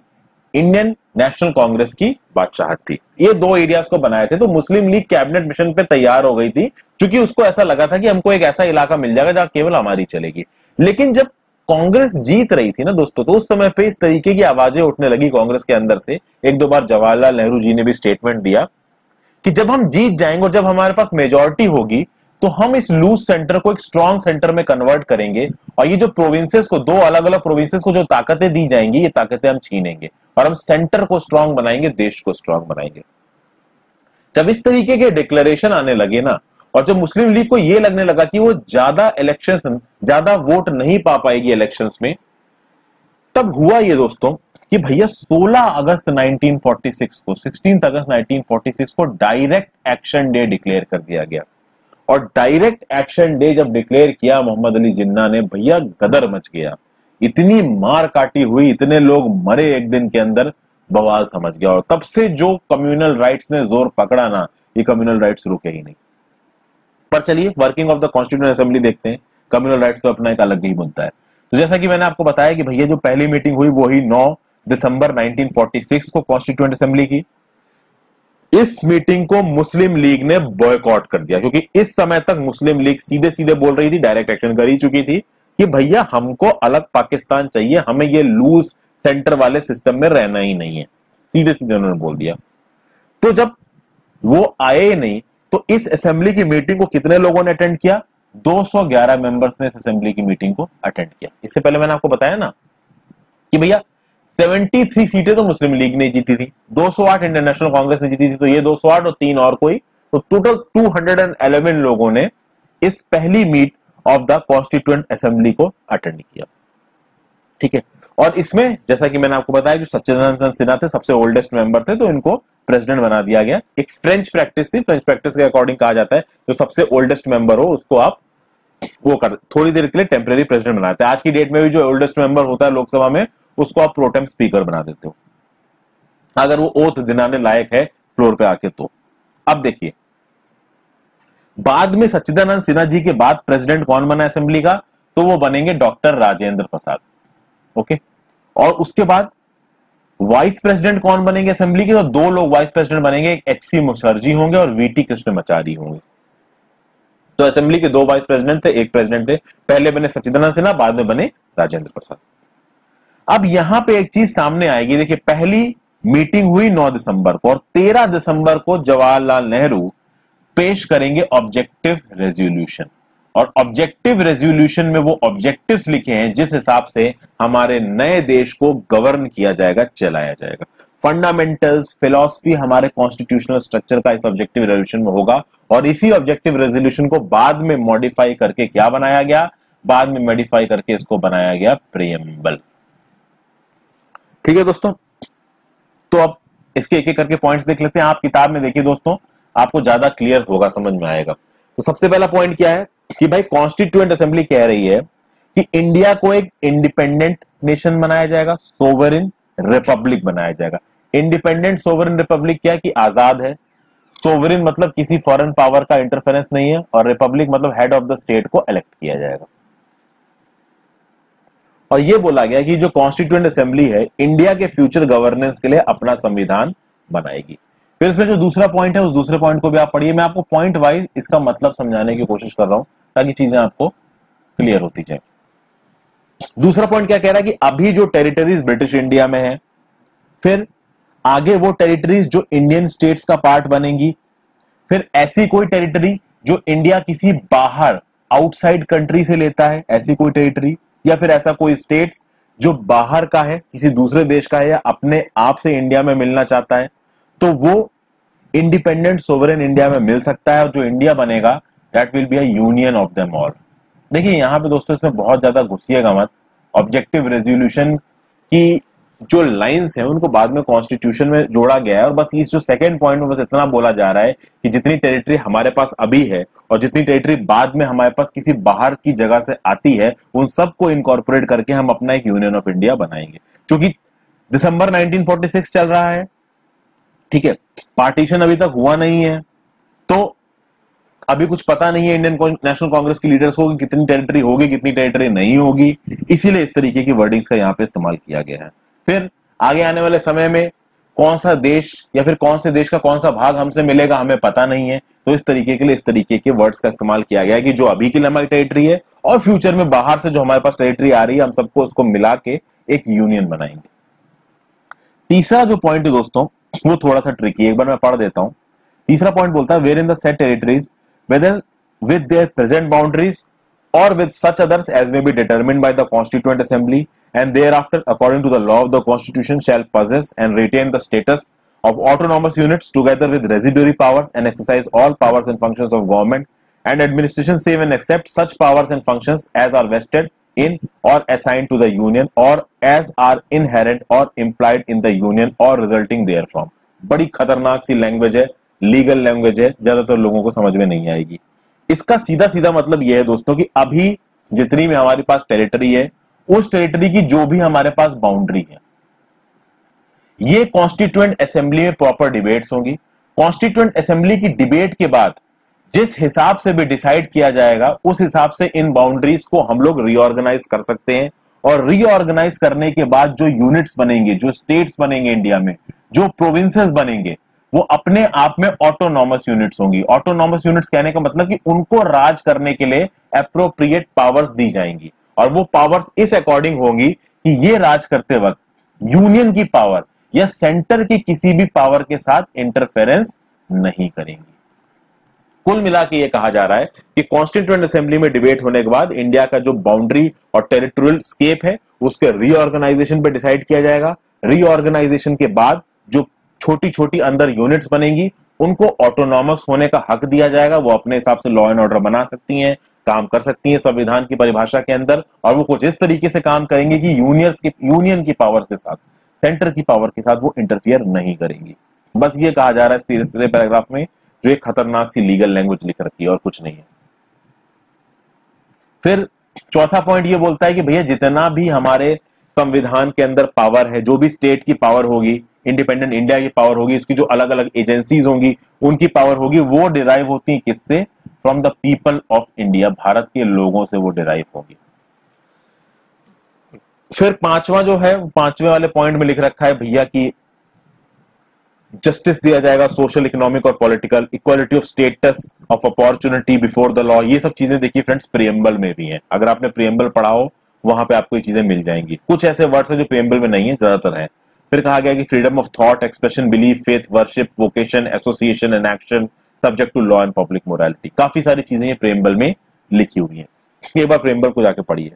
इंडियन नेशनल कांग्रेस की बादशाहत थी। ये 2 एरियाज को बनाए थे। तो मुस्लिम लीग कैबिनेट मिशन पे तैयार हो गई थी, क्योंकि उसको ऐसा लगा था कि हमको एक ऐसा इलाका मिल जाएगा जहां केवल हमारी चलेगी। लेकिन जब कांग्रेस जीत रही थी ना दोस्तों, तो उस समय पे इस तरीके की आवाजें उठने लगी कांग्रेस के अंदर से। 1-2 बार जवाहरलाल नेहरू जी ने भी स्टेटमेंट दिया कि जब हम जीत जाएंगे और जब हमारे पास मेजॉरिटी होगी, तो हम इस लूज सेंटर को एक स्ट्रॉन्ग सेंटर में कन्वर्ट करेंगे और ये जो प्रोविंसेस को, 2 अलग अलग प्रोविंसेस को जो ताकतें दी जाएंगी, ये ताकतें हम छीनेंगे और हम सेंटर को स्ट्रॉन्ग बनाएंगे, देश को स्ट्रॉन्ग बनाएंगे। जब इस तरीके के डिक्लेरेशन आने लगे ना, और जब मुस्लिम लीग को यह लगने लगा कि वो ज्यादा वोट नहीं पा पाएगी इलेक्शंस में, तब हुआ ये दोस्तों कि भैया 16 अगस्त 1946 को 16 अगस्त 1946 को डायरेक्ट एक्शन डे डिक्लेयर कर दिया गया। और डायरेक्ट एक्शन डे जब डिक्लेयर किया मोहम्मद अली जिन्ना ने, भैया गदर मच गया। इतनी मार काटी हुई, इतने लोग मरे एक दिन के अंदर, बवाल समझ गया। और तब से जो कम्युनल राइट्स ने जोर पकड़ा ना, ये कम्युनल राइट्स रुके ही नहीं। पर चलिए working of the constituent assembly देखते हैं। कम्युनल राइट्स तो अपना एक अलग ही मुद्दा है। तो जैसा कि मैंने आपको बताया कि भैया जो पहली मीटिंग हुई वो ही 9 दिसंबर 1946 को कॉन्स्टिट्यूएंट असेंबली की। इस मीटिंग को मुस्लिम लीग ने बॉयकॉट कर दिया, क्योंकि इस समय तक मुस्लिम लीग सीधे सीधे बोल रही थी, डायरेक्ट एक्शन कर ही चुकी थी कि भैया हमको अलग पाकिस्तान चाहिए, हमें ये लूज सेंटर वाले सिस्टम में रहना ही नहीं है। सीधे सीधे उन्होंने बोल दिया। तो जब वो आए नहीं, तो इस असेंबली की मीटिंग को कितने लोगों ने अटेंड किया? 211 मेंबर्स ने इस असेंबली की मीटिंग को अटेंड किया। इससे पहले मैंने आपको बताया ना कि भैया 73 सीटें तो मुस्लिम लीग ने जीती थी, 208 इंडियन नेशनल कांग्रेस ने जीती थी, तो ये 208 और 3 और कोई, तो टोटल 211 लोगों ने इस पहली meet of the constituent assembly को अटेंड किया। ठीक है, और इसमें जैसा कि मैंने आपको बताया, जो सच्चिदानंद सिन्हा थे सबसे ओल्डेस्ट मेंबर थे, तो इनको प्रेसिडेंट बना दिया गया। एक फ्रेंच प्रैक्टिस थी, फ्रेंच प्रैक्टिस के अकॉर्डिंग कहा जाता है जो सबसे ओल्डेस्ट मेंबर हो उसको आप वो कर थोड़ी देर के लिए टेम्पररी प्रेसिडेंट बनाते हैं। आज की डेट में भी जो ओल्डेस्ट मेंबर होता है लोकसभा में, उसको आप प्रोटेम स्पीकर बना देते हो, अगर वो ओथ दिलाने लायक है फ्लोर पे आके। तो अब देखिए, बाद में सच्चिदानंद सिन्हा जी के बाद प्रेसिडेंट कौन बना असेंबली का? तो वो बनेंगे डॉक्टर राजेंद्र प्रसाद। ओके, और उसके बाद वाइस प्रेसिडेंट कौन बनेंगे असेंबली के? तो 2 लोग वाइस प्रेसिडेंट बनेंगे, एक एच.सी. मुखर्जी होंगे और वी.टी. कृष्णमाचारी होंगे। तो असेंबली के 2 वाइस प्रेसिडेंट थे, एक प्रेसिडेंट थे। पहले बने सच्चिदानंद सिन्हा, बाद में बने राजेंद्र प्रसाद। अब यहां पे एक चीज सामने आएगी, देखिए पहली मीटिंग हुई 9 दिसंबर को और 13 दिसंबर को जवाहरलाल नेहरू पेश करेंगे ऑब्जेक्टिव रेजोल्यूशन। और ऑब्जेक्टिव रेजोल्यूशन में वो ऑब्जेक्टिव्स लिखे हैं जिस हिसाब से हमारे नए देश को गवर्न किया जाएगा, चलाया जाएगा। फंडामेंटल्स, फिलॉसफी हमारे कॉन्स्टिट्यूशनल स्ट्रक्चर का इस ऑब्जेक्टिव रेजोल्यूशन में होगा। और इसी ऑब्जेक्टिव रेजोल्यूशन को बाद में मॉडिफाई करके क्या बनाया गया? बाद में मॉडिफाई करके इसको बनाया गया प्रीएम्बल। ठीक है दोस्तों, तो अब इसके एक एक करके पॉइंट्स देख लेते हैं। आप किताब में देखिए दोस्तों, आपको ज्यादा क्लियर होगा, समझ में आएगा। तो सबसे पहला पॉइंट क्या है कि भाई कॉन्स्टिट्यूएंट असेंबली कह रही है कि इंडिया को एक इंडिपेंडेंट नेशन बनाया जाएगा, सोवरेन रिपब्लिक बनाया जाएगा। इंडिपेंडेंट सोवरेन रिपब्लिक क्या है कि आजाद है, सोवरेन मतलब किसी फॉरेन पावर का इंटरफेरेंस नहीं है, और रिपब्लिक मतलब हेड ऑफ द स्टेट को इलेक्ट किया जाएगा। और यह बोला गया कि जो कॉन्स्टिट्यूएंट असेंबली है इंडिया के फ्यूचर गवर्नेंस के लिए अपना संविधान बनाएगी। फिर इसमें जो दूसरा पॉइंट है उस दूसरे पॉइंट को भी आप पढ़िए। मैं आपको पॉइंट वाइज इसका मतलब समझाने की कोशिश कर रहा हूं ताकि चीजें आपको क्लियर होती जाए। दूसरा पॉइंट क्या कह रहा है कि अभी जो टेरिटरीज ब्रिटिश इंडिया में है, फिर आगे वो टेरिटरीज जो इंडियन स्टेट्स का पार्ट बनेंगी, फिर ऐसी कोई टेरिटरी जो इंडिया किसी बाहर आउटसाइड कंट्री से लेता है, ऐसी कोई टेरिटरी, या फिर ऐसा कोई स्टेट्स जो बाहर का है, किसी दूसरे देश का है, या अपने आप से इंडिया में मिलना चाहता है, तो वो इंडिपेंडेंट सोवरेन इंडिया में मिल सकता है। और जो इंडिया बनेगा that will be a union of them all. देखिए यहां पे दोस्तों इसमें बहुत ज्यादा घुसिएगा मत। ऑब्जेक्टिव रेजोल्यूशन की जो लाइंस हैं उनको बाद में कॉन्स्टिट्यूशन में जोड़ा गया है, और बस इस जो सेकंड पॉइंट में बस इतना बोला जा रहा है कि जितनी टेरिटरी हमारे पास अभी है और जितनी टेरिटरी बाद में हमारे पास किसी बाहर की जगह से आती है, उन सबको इनकॉर्पोरेट करके हम अपना एक यूनियन ऑफ इंडिया बनाएंगे। क्योंकि दिसंबर 1946 चल रहा है, ठीक है, पार्टीशन अभी तक हुआ नहीं है, तो अभी कुछ पता नहीं है इंडियन नेशनल कांग्रेस की लीडर्स को कि कितनी टेरिटरी होगी कितनी टेरिटरी नहीं होगी, इसीलिए इस तरीके की वर्डिंग्स का यहाँ पे इस्तेमाल किया गया है। फिर आगे आने वाले समय में कौन सा देश या फिर कौन से देश का कौन सा भाग हमसे मिलेगा हमें पता नहीं है, तो इस तरीके के लिए इस तरीके के वर्ड्स का इस्तेमाल किया गया है कि जो अभी की हमारी टेरिटरी है और फ्यूचर में बाहर से जो हमारे पास टेरिटरी आ रही है, हम सबको उसको मिला के एक यूनियन बनाएंगे। तीसरा जो पॉइंट है दोस्तों वो थोड़ा सा ट्रिकी है, एक बार मैं पढ़ देता हूं। तीसरा पॉइंट बोलता है where in the set territories whether with their present boundaries और with such others as may be determined by the Constituent Assembly, and thereafter, according to the law of the Constitution, shall possess and retain the status of autonomous units, together with residuary powers, and exercise all powers and functions of government and administration, save and except such powers and functions as are vested in or assigned to the Union, or as are inherent or implied in the Union, or resulting therefrom। बड़ी खतरनाक सी language है, legal language है, ज्यादातर लोगों को समझ में नहीं आएगी। इसका सीधा सीधा मतलब यह है दोस्तों कि अभी जितनी भी हमारे पास टेरिटरी है, उस टेरिटरी की जो भी हमारे पास बाउंड्री है, ये कॉन्स्टिट्यूएंट असेंबली में प्रॉपर डिबेट्स होंगी। कॉन्स्टिट्यूएंट असेंबली की डिबेट के बाद जिस हिसाब से भी डिसाइड किया जाएगा, उस हिसाब से इन बाउंड्रीज को हम लोग रीऑर्गेनाइज कर सकते हैं। और रीऑर्गेनाइज करने के बाद जो यूनिट्स बनेंगे, जो स्टेट्स बनेंगे इंडिया में, जो प्रोविंसेस बनेंगे, वो अपने आप में ऑटोनॉमस यूनिट्स होंगी। ऑटोनॉमस यूनिट्स कहने का मतलब कि उनको राज करने के लिए एप्रोप्रिएट पावर्स दी जाएंगी, और वो पावर्स इस अकॉर्डिंग होंगी कि ये राज करते वक्त यूनियन की पावर या सेंटर की किसी भी पावर के साथ इंटरफेरेंस नहीं करेंगी। कुल मिला के ये कहा जा रहा है कि कॉन्स्टिट्यूएंट असेंबली में डिबेट होने के बाद इंडिया का जो बाउंड्री और टेरिटोरियल स्केप है उसके रीऑर्गेनाइजेशन पे डिसाइड किया जाएगा। रीऑर्गेनाइजेशन के बाद जो छोटी छोटी अंदर यूनिट्स बनेंगी उनको ऑटोनॉमस होने का हक दिया जाएगा। वो अपने हिसाब से लॉ एंड ऑर्डर बना सकती हैं, काम कर सकती हैं संविधान की परिभाषा के अंदर, और वो कुछ इस तरीके से काम करेंगे कि यूनियन की पावर्स के साथ, सेंटर की पावर के साथ वो इंटरफियर नहीं करेंगी। बस ये कहा जा रहा है इस तीसरे पैराग्राफ में, जो एक खतरनाक सी लीगल लैंग्वेज लिख रखी है और कुछ नहीं है। फिर चौथा पॉइंट ये बोलता है कि भैया जितना भी हमारे संविधान के अंदर पावर है, जो भी स्टेट की पावर होगी, इंडिपेंडेंट इंडिया की पावर होगी, इसकी जो अलग अलग एजेंसीज होंगी उनकी पावर होगी, वो डिराइव होती है किससे? From the people of India, Bharat के लोगों से वो डिराइव होगी। फिर पांचवा जो है, पांचवे वाले पॉइंट में लिख रखा है भैया कि जस्टिस दिया जाएगा, सोशल, इकोनॉमिक और political, equality of status of opportunity before the law. ये सब चीजें देखिए फ्रेंड्स प्रीएम्बल में भी हैं। अगर आपने प्रीएम्बल पढ़ा हो वहां पे आपको ये चीजें मिल जाएंगी। कुछ ऐसे वर्ड्स हैं जो प्रीएम्बल में नहीं है, ज्यादातर है। फिर कहा गया कि freedom of thought, expression, belief, faith, worship, vocation, association and action subject to law and public morality. काफी सारी चीजें ये प्रीएम्बल में लिखी हुई है। एक बार प्रीएम्बल को जाके पढ़िए।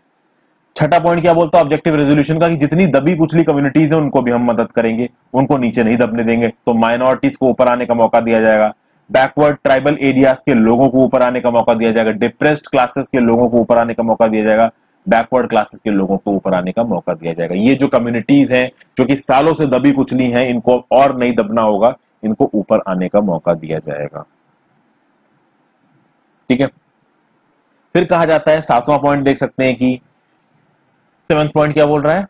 छठा पॉइंट क्या बोलता है ऑब्जेक्टिव रेजोल्यूशन का, कि जितनी दबी कुचली कम्युनिटीज है उनको भी हम मदद करेंगे, उनको नीचे नहीं दबने देंगे। तो माइनॉरिटीज को ऊपर आने का मौका दिया जाएगा, बैकवर्ड ट्राइबल एरियाज के लोगों को ऊपर आने का मौका दिया जाएगा, डिप्रेस्ड क्लासेस के लोगों को ऊपर आने का मौका दिया जाएगा, बैकवर्ड क्लासेस के लोगों को ऊपर आने का मौका दिया जाएगा। ये जो कम्युनिटीज हैं जो कि सालों से दबी कुचली हैं, इनको और नहीं दबना होगा, इनको ऊपर आने का मौका दिया जाएगा। ठीक है, फिर कहा जाता है, 7वां पॉइंट देख सकते हैं कि 7th पॉइंट क्या बोल रहा है,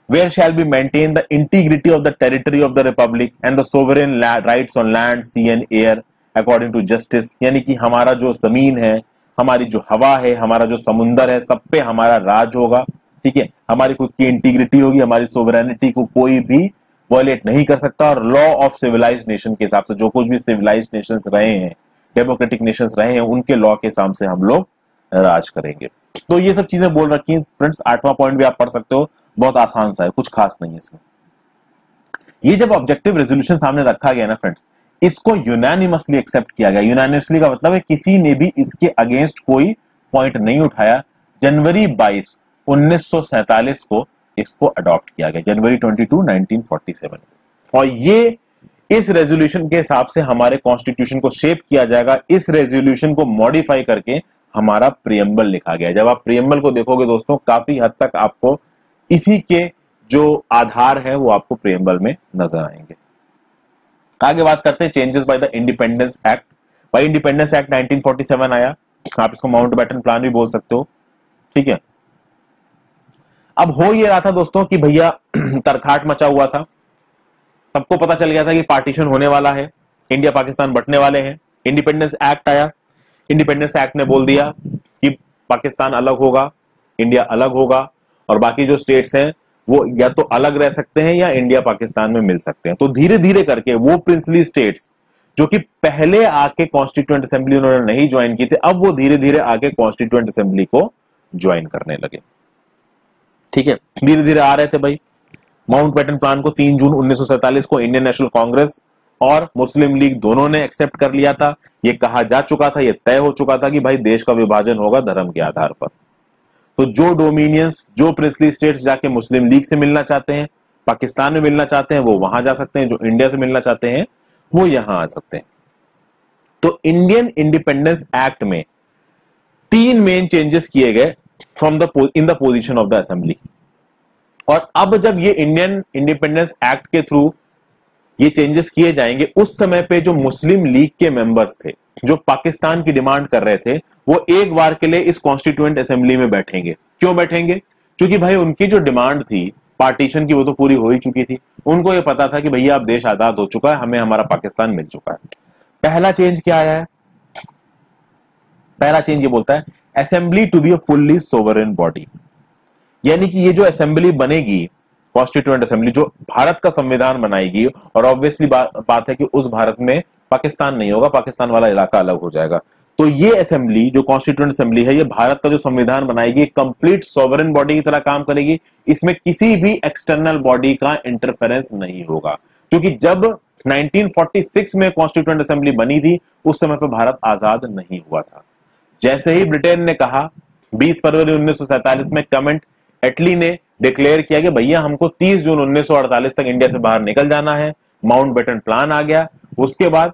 where shall be maintain the integrity of the territory of the republic and the sovereign rights on land, sea and air according to justice। यानी कि हमारा जो जमीन है, हमारी जो हवा है, हमारा जो समुंदर है, सब पे हमारा राज होगा। ठीक है, हमारी खुद की इंटीग्रिटी होगी, हमारी सोवरेनिटी को कोई भी वॉयलेट नहीं कर सकता, और लॉ ऑफ सिविलाइज्ड नेशन के हिसाब से जो कुछ भी सिविलाइज्ड नेशंस रहे हैं, डेमोक्रेटिक नेशंस रहे हैं, उनके लॉ के हिसाब से हम लोग राज करेंगे। तो ये सब चीजें बोल रखी हैं फ्रेंड्स। 8वां पॉइंट भी आप पढ़ सकते हो, बहुत आसान सा है, कुछ खास नहीं है इसमें। ये जब ऑब्जेक्टिव रेजोल्यूशन सामने रखा गया ना फ्रेंड्स, इसको यूनानिमसली एक्सेप्ट किया गया। यूनानिमसली का मतलब है किसी ने भी इसके अगेंस्ट कोई पॉइंट नहीं उठाया। जनवरी 22, 1947 को इसको अडॉप्ट किया गया, जनवरी 22, 1947। और ये इस रेजोल्यूशन के हिसाब से हमारे कॉन्स्टिट्यूशन को शेप किया जाएगा। इस रेजोल्यूशन को मॉडिफाई करके हमारा प्रियम्बल लिखा गया है। जब आप प्रियम्बल को देखोगे दोस्तों, काफी हद तक आपको इसी के जो आधार है वो आपको प्रियम्बल में नजर आएंगे। आगे बात करते हैं changes by the independence act. भाई इंडिपेंडेंस एक्ट 1947 आया, आप इसको माउंटबेटन प्लान भी बोल सकते हो। ठीक है, अब हो ये रहा था दोस्तों कि भैया तरखाट मचा हुआ था, सबको पता चल गया था कि पार्टीशन होने वाला है, इंडिया पाकिस्तान बंटने वाले हैं। इंडिपेंडेंस एक्ट आया, इंडिपेंडेंस एक्ट ने बोल दिया कि पाकिस्तान अलग होगा, इंडिया अलग होगा, और बाकी जो स्टेट्स हैं वो या तो अलग रह सकते हैं या इंडिया पाकिस्तान में मिल सकते हैं। तो धीरे धीरे करके वो प्रिंसली स्टेट्स जो कि पहले आके कॉन्स्टिट्यूएंट असेंबली उन्होंने नहीं ज्वाइन की थे, अब वो धीरे धीरे आके कॉन्स्टिट्यूएंट असेंबली को ज्वाइन करने लगे। ठीक है, धीरे धीरे आ रहे थे भाई। माउंटबेटन प्लान को 3 जून 1947 को इंडियन नेशनल कांग्रेस और मुस्लिम लीग दोनों ने एक्सेप्ट कर लिया था। ये कहा जा चुका था, ये तय हो चुका था कि भाई देश का विभाजन होगा धर्म के आधार पर। तो जो डोमिनियंस, जो प्रिंसली स्टेट्स जाके मुस्लिम लीग से मिलना चाहते हैं, पाकिस्तान में मिलना चाहते हैं, वो वहां जा सकते हैं, जो इंडिया से मिलना चाहते हैं वो यहां आ सकते हैं। तो इंडियन इंडिपेंडेंस एक्ट में 3 मेन चेंजेस किए गए in the position of the assembly. और अब जब ये इंडियन इंडिपेंडेंस एक्ट के थ्रू ये चेंजेस किए जाएंगे, उस समय पे जो मुस्लिम लीग के मेंबर्स थे जो पाकिस्तान की डिमांड कर रहे थे, वो एक बार के लिए इस कॉन्स्टिट्यूएंट असेंबली में बैठेंगे। क्यों बैठेंगे? क्योंकि भाई उनकी जो डिमांड थी पार्टीशन की वो तो पूरी हो ही चुकी थी। उनको ये पता था कि भैया अब देश आजाद हो चुका है, हमें हमारा पाकिस्तान मिल चुका है। पहला चेंज क्या आया है? पहला चेंज ये बोलता है assembly to be a fully sovereign body. यानी कि ये जो असेंबली बनेगी, कॉन्स्टिट्यूएंट असेंबली जो भारत का संविधान बनाएगी, और ऑब्वियसली बात है कि उस भारत में पाकिस्तान नहीं होगा, पाकिस्तान वाला इलाका अलग हो जाएगा। तो ये असेंबली जो कॉन्स्टिट्यूएंट असेंबली है, ये भारत का जो संविधान बनाएगी, कंप्लीट सोवरेन बॉडी की तरह काम करेगी। इसमें किसी भी एक्सटर्नल बॉडी का इंटरफेरेंस नहीं होगा, क्योंकि जब 1946 में कॉन्स्टिट्यूएंट असेंबली बनी थी, उस समय पर भारत आजाद नहीं हुआ था। जैसे ही ब्रिटेन ने कहा 20 फरवरी 1947 में कमेंट एटली ने डिक्लेयर किया कि भैया हमको 30 जून 1948 तक इंडिया से बाहर निकल जाना है, माउंटबेटन प्लान आ गया। उसके बाद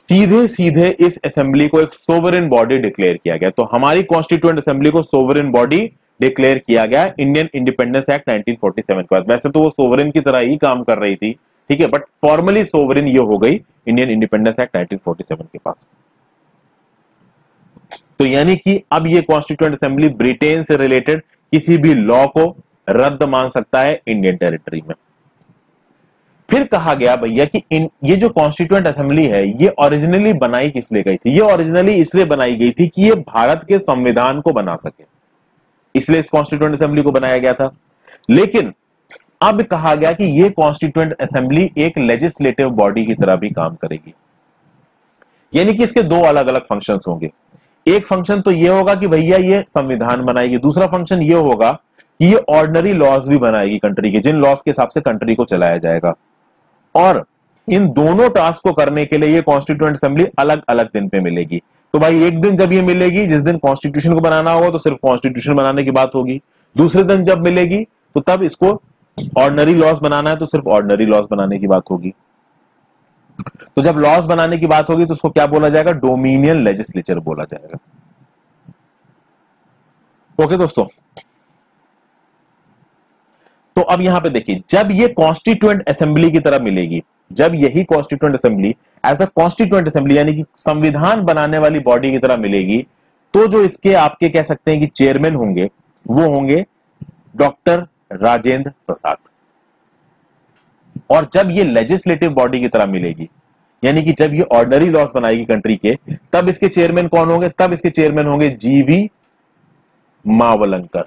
सीधे सीधे इस असेंबली को एक सोवरेन बॉडी डिक्लेयर किया गया। तो हमारी कॉन्स्टिट्यूएंट असेंबली को सोवरेन बॉडी डिक्लेयर किया गया इंडियन इंडिपेंडेंस एक्ट 1947 के बाद। वैसे तो वो सोवरेन की तरह ही काम कर रही थी, ठीक है, बट फॉर्मली सोवरेन ये हो गई इंडियन इंडिपेंडेंस एक्ट 1947 के पास। तो यानी कि अब ये कॉन्स्टिट्यूएंट असेंबली ब्रिटेन से रिलेटेड किसी भी लॉ को रद्द मान सकता है इंडियन टेरिटरी में। फिर कहा गया भैया कि ये जो कॉन्स्टिट्यूएंट असेंबली है, ये ओरिजिनली बनाई किस लिए गई थी? ये ओरिजिनली इसलिए बनाई गई थी कि ये भारत के संविधान को बना सके, इसलिए इस कॉन्स्टिट्यूएंट असेंबली को बनाया गया था। लेकिन अब कहा गया कि ये कॉन्स्टिट्यूएंट असेंबली एक लेजिस्लेटिव बॉडी की तरह भी काम करेगी। यानी कि इसके 2 अलग अलग फंक्शंस होंगे। एक फंक्शन तो ये होगा कि भैया ये संविधान बनाएगी, दूसरा फंक्शन ये होगा कि ये ऑर्डिनरी लॉज भी बनाएगी कंट्री के, जिन लॉज के हिसाब से कंट्री को चलाया जाएगा। और इन दोनों टास्क को करने के लिए ये कॉन्स्टिट्यूएंट असेंबली अलग अलग दिन पे मिलेगी। तो भाई एक दिन जब ये मिलेगी, जिस दिन कॉन्स्टिट्यूशन को बनाना होगा, तो सिर्फ कॉन्स्टिट्यूशन बनाने की बात होगी। दूसरे दिन जब मिलेगी तो तब इसको ऑर्डिनरी लॉज बनाना है, तो सिर्फ ऑर्डिनरी लॉज बनाने की बात होगी। तो जब लॉज बनाने की बात होगी तो उसको क्या बोला जाएगा? डोमिनियन लेजिस्लेचर बोला जाएगा। ओके दोस्तों, तो अब यहां पे देखिए, जब ये कॉन्स्टिट्यूएंट असेंबली की तरह मिलेगी, जब यही constituent assembly as a constituent assembly यानी कि संविधान बनाने वाली बॉडी की तरह मिलेगी, तो जो इसके आपके कह सकते हैं कि चेयरमैन होंगे वो होंगे डॉक्टर राजेंद्र प्रसाद। और जब ये लेजिस्लेटिव बॉडी की तरह मिलेगी, यानी कि जब ये ऑर्डनरी लॉज बनाएगी कंट्री के, तब इसके चेयरमैन कौन होंगे? तब इसके चेयरमैन होंगे जीवी मावलंकर।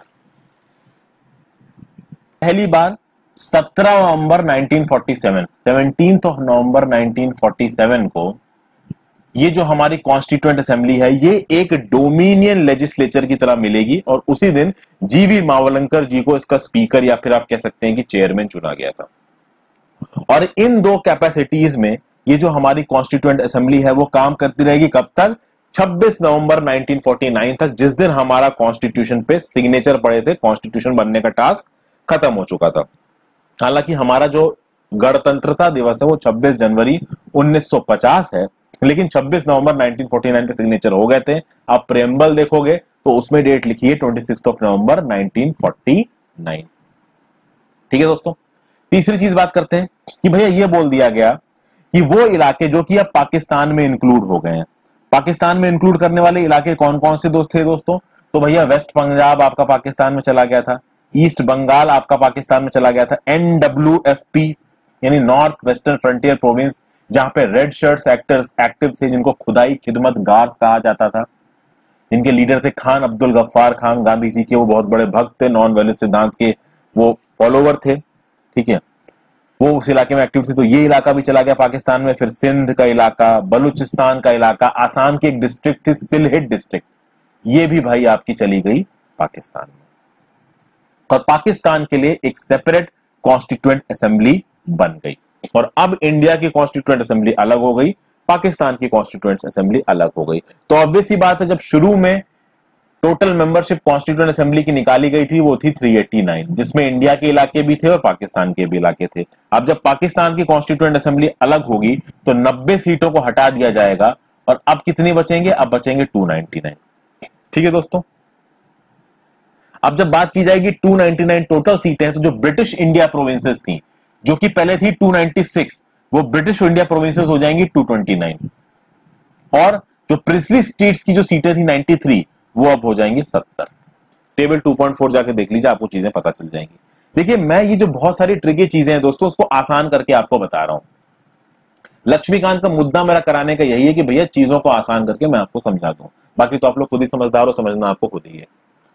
पहली बार 17 नवंबर 1947, 17 ऑफ नवंबर 1947 को ये जो हमारी कॉन्स्टिट्यूएंट असेंबली है ये एक डोमिनियन लेजिस्लेचर की तरह मिलेगी, और उसी दिन जीवी मावलंकर जी को इसका स्पीकर या फिर आप कह सकते हैं कि चेयरमैन चुना गया था। और इन दो कैपेसिटीज में ये जो हमारी कॉन्स्टिट्यूएंट असेंबली है वो काम करती रहेगी कब तक? 26 नवंबर 1949 तक, जिस दिन हमारा कॉन्स्टिट्यूशन पे सिग्नेचर पड़े थे, कॉन्स्टिट्यूशन बनने का टास्क खत्म हो चुका था। हालांकि हमारा जो गणतंत्रता दिवस है वो 26 जनवरी 1950 है, लेकिन 26 नवंबर 1949 पे सिग्नेचर हो गए थे। आप प्रेम्बल देखोगे तो उसमें डेट लिखी है 26 ऑफ नवंबर 1949। ठीक है दोस्तों, तीसरी चीज बात करते हैं कि भैया ये बोल दिया गया कि वो इलाके जो कि अब पाकिस्तान में इंक्लूड हो गए हैं, पाकिस्तान में इंक्लूड करने वाले इलाके कौन कौन से दोस्त थे दोस्तों? तो भैया वेस्ट पंजाब आपका पाकिस्तान में चला गया था, ईस्ट बंगाल आपका पाकिस्तान में चला गया था, NWFP यानी नॉर्थ वेस्टर्न फ्रंटियर प्रोविंस, जहां पे रेड शर्ट्स एक्टर्स एक्टिव थे, जिनको खुदाई खिदमत गार्ड्स कहा जाता था, जिनके लीडर थे खान अब्दुल गफ्फार खान, गांधी जी के वो बहुत बड़े भक्त थे, नॉन वायलेंस सिद्धांत के वो फॉलोवर थे। ठीक है, वो उस इलाके में एक्टिव थे, तो ये इलाका भी चला गया पाकिस्तान में। फिर सिंध का इलाका, बलूचिस्तान का इलाका, आसाम की एक डिस्ट्रिक्ट थी सिलहेट डिस्ट्रिक्ट, ये भी भाई आपकी चली गई पाकिस्तान में, और पाकिस्तान के लिए एक सेपरेट कॉन्स्टिट्यूएंट असेंबली बन गई। और अब इंडिया की कॉन्स्टिट्यूएंट असेंबली अलग हो गई, पाकिस्तान की कॉन्स्टिट्यूएंट असेंबली अलग हो गई। तो ऑब्वियस सी बात है, जब शुरू में टोटल मेंबरशिप कॉन्स्टिट्यूएंट असेंबली की निकाली गई थी वो थी 389, जिसमें इंडिया के इलाके भी थे और पाकिस्तान के भी इलाके थे। अब जब पाकिस्तान की कॉन्स्टिट्यूएंट असेंबली अलग होगी तो 90 सीटों को हटा दिया जाएगा, और अब कितनी बचेंगे? अब बचेंगे 299। ठीक है दोस्तों, अब जब बात की जाएगी 299 टोटल सीटें हैं, तो जो ब्रिटिश इंडिया प्रोविंसेस थी, जो कि पहले थी 296, वो ब्रिटिश इंडिया प्रोविंसेस हो जाएंगी 229, और जो प्रिंसली स्टेट्स की जो सीटें थी 93, वो अब हो जाएंगी 70। टेबल 2.4 जाके देख लीजिए, आपको चीजें पता चल जाएंगी। देखिए, मैं ये जो बहुत सारी ट्रिकी चीजें हैं दोस्तों, उसको आसान करके आपको बता रहा हूं। लक्ष्मीकांत का मुद्दा मेरा कराने का यही है कि भैया चीजों को आसान करके मैं आपको समझा दूं, बाकी तो आप लोग खुद ही समझदार हो, समझना आपको खुद ही है।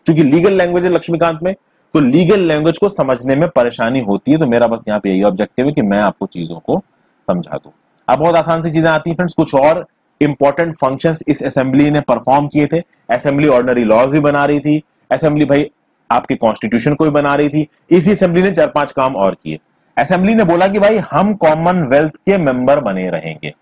क्योंकि लीगल लैंग्वेज है लक्ष्मीकांत में, तो लीगल लैंग्वेज को समझने में परेशानी होती है, तो मेरा बस यहाँ पे यही ऑब्जेक्टिव है कि मैं आपको चीजों को समझा दूं। अब बहुत आसान सी चीजें आती हैं फ्रेंड्स। कुछ और इंपॉर्टेंट फंक्शंस इस असेंबली ने परफॉर्म किए थे। असेंबली ऑर्डिनरी लॉज भी बना रही थी, असेंबली भाई आपके कॉन्स्टिट्यूशन को भी बना रही थी। इसी असेंबली ने 4-5 काम और किए। असेंबली ने बोला कि भाई हम कॉमनवेल्थ के मेंबर बने रहेंगे।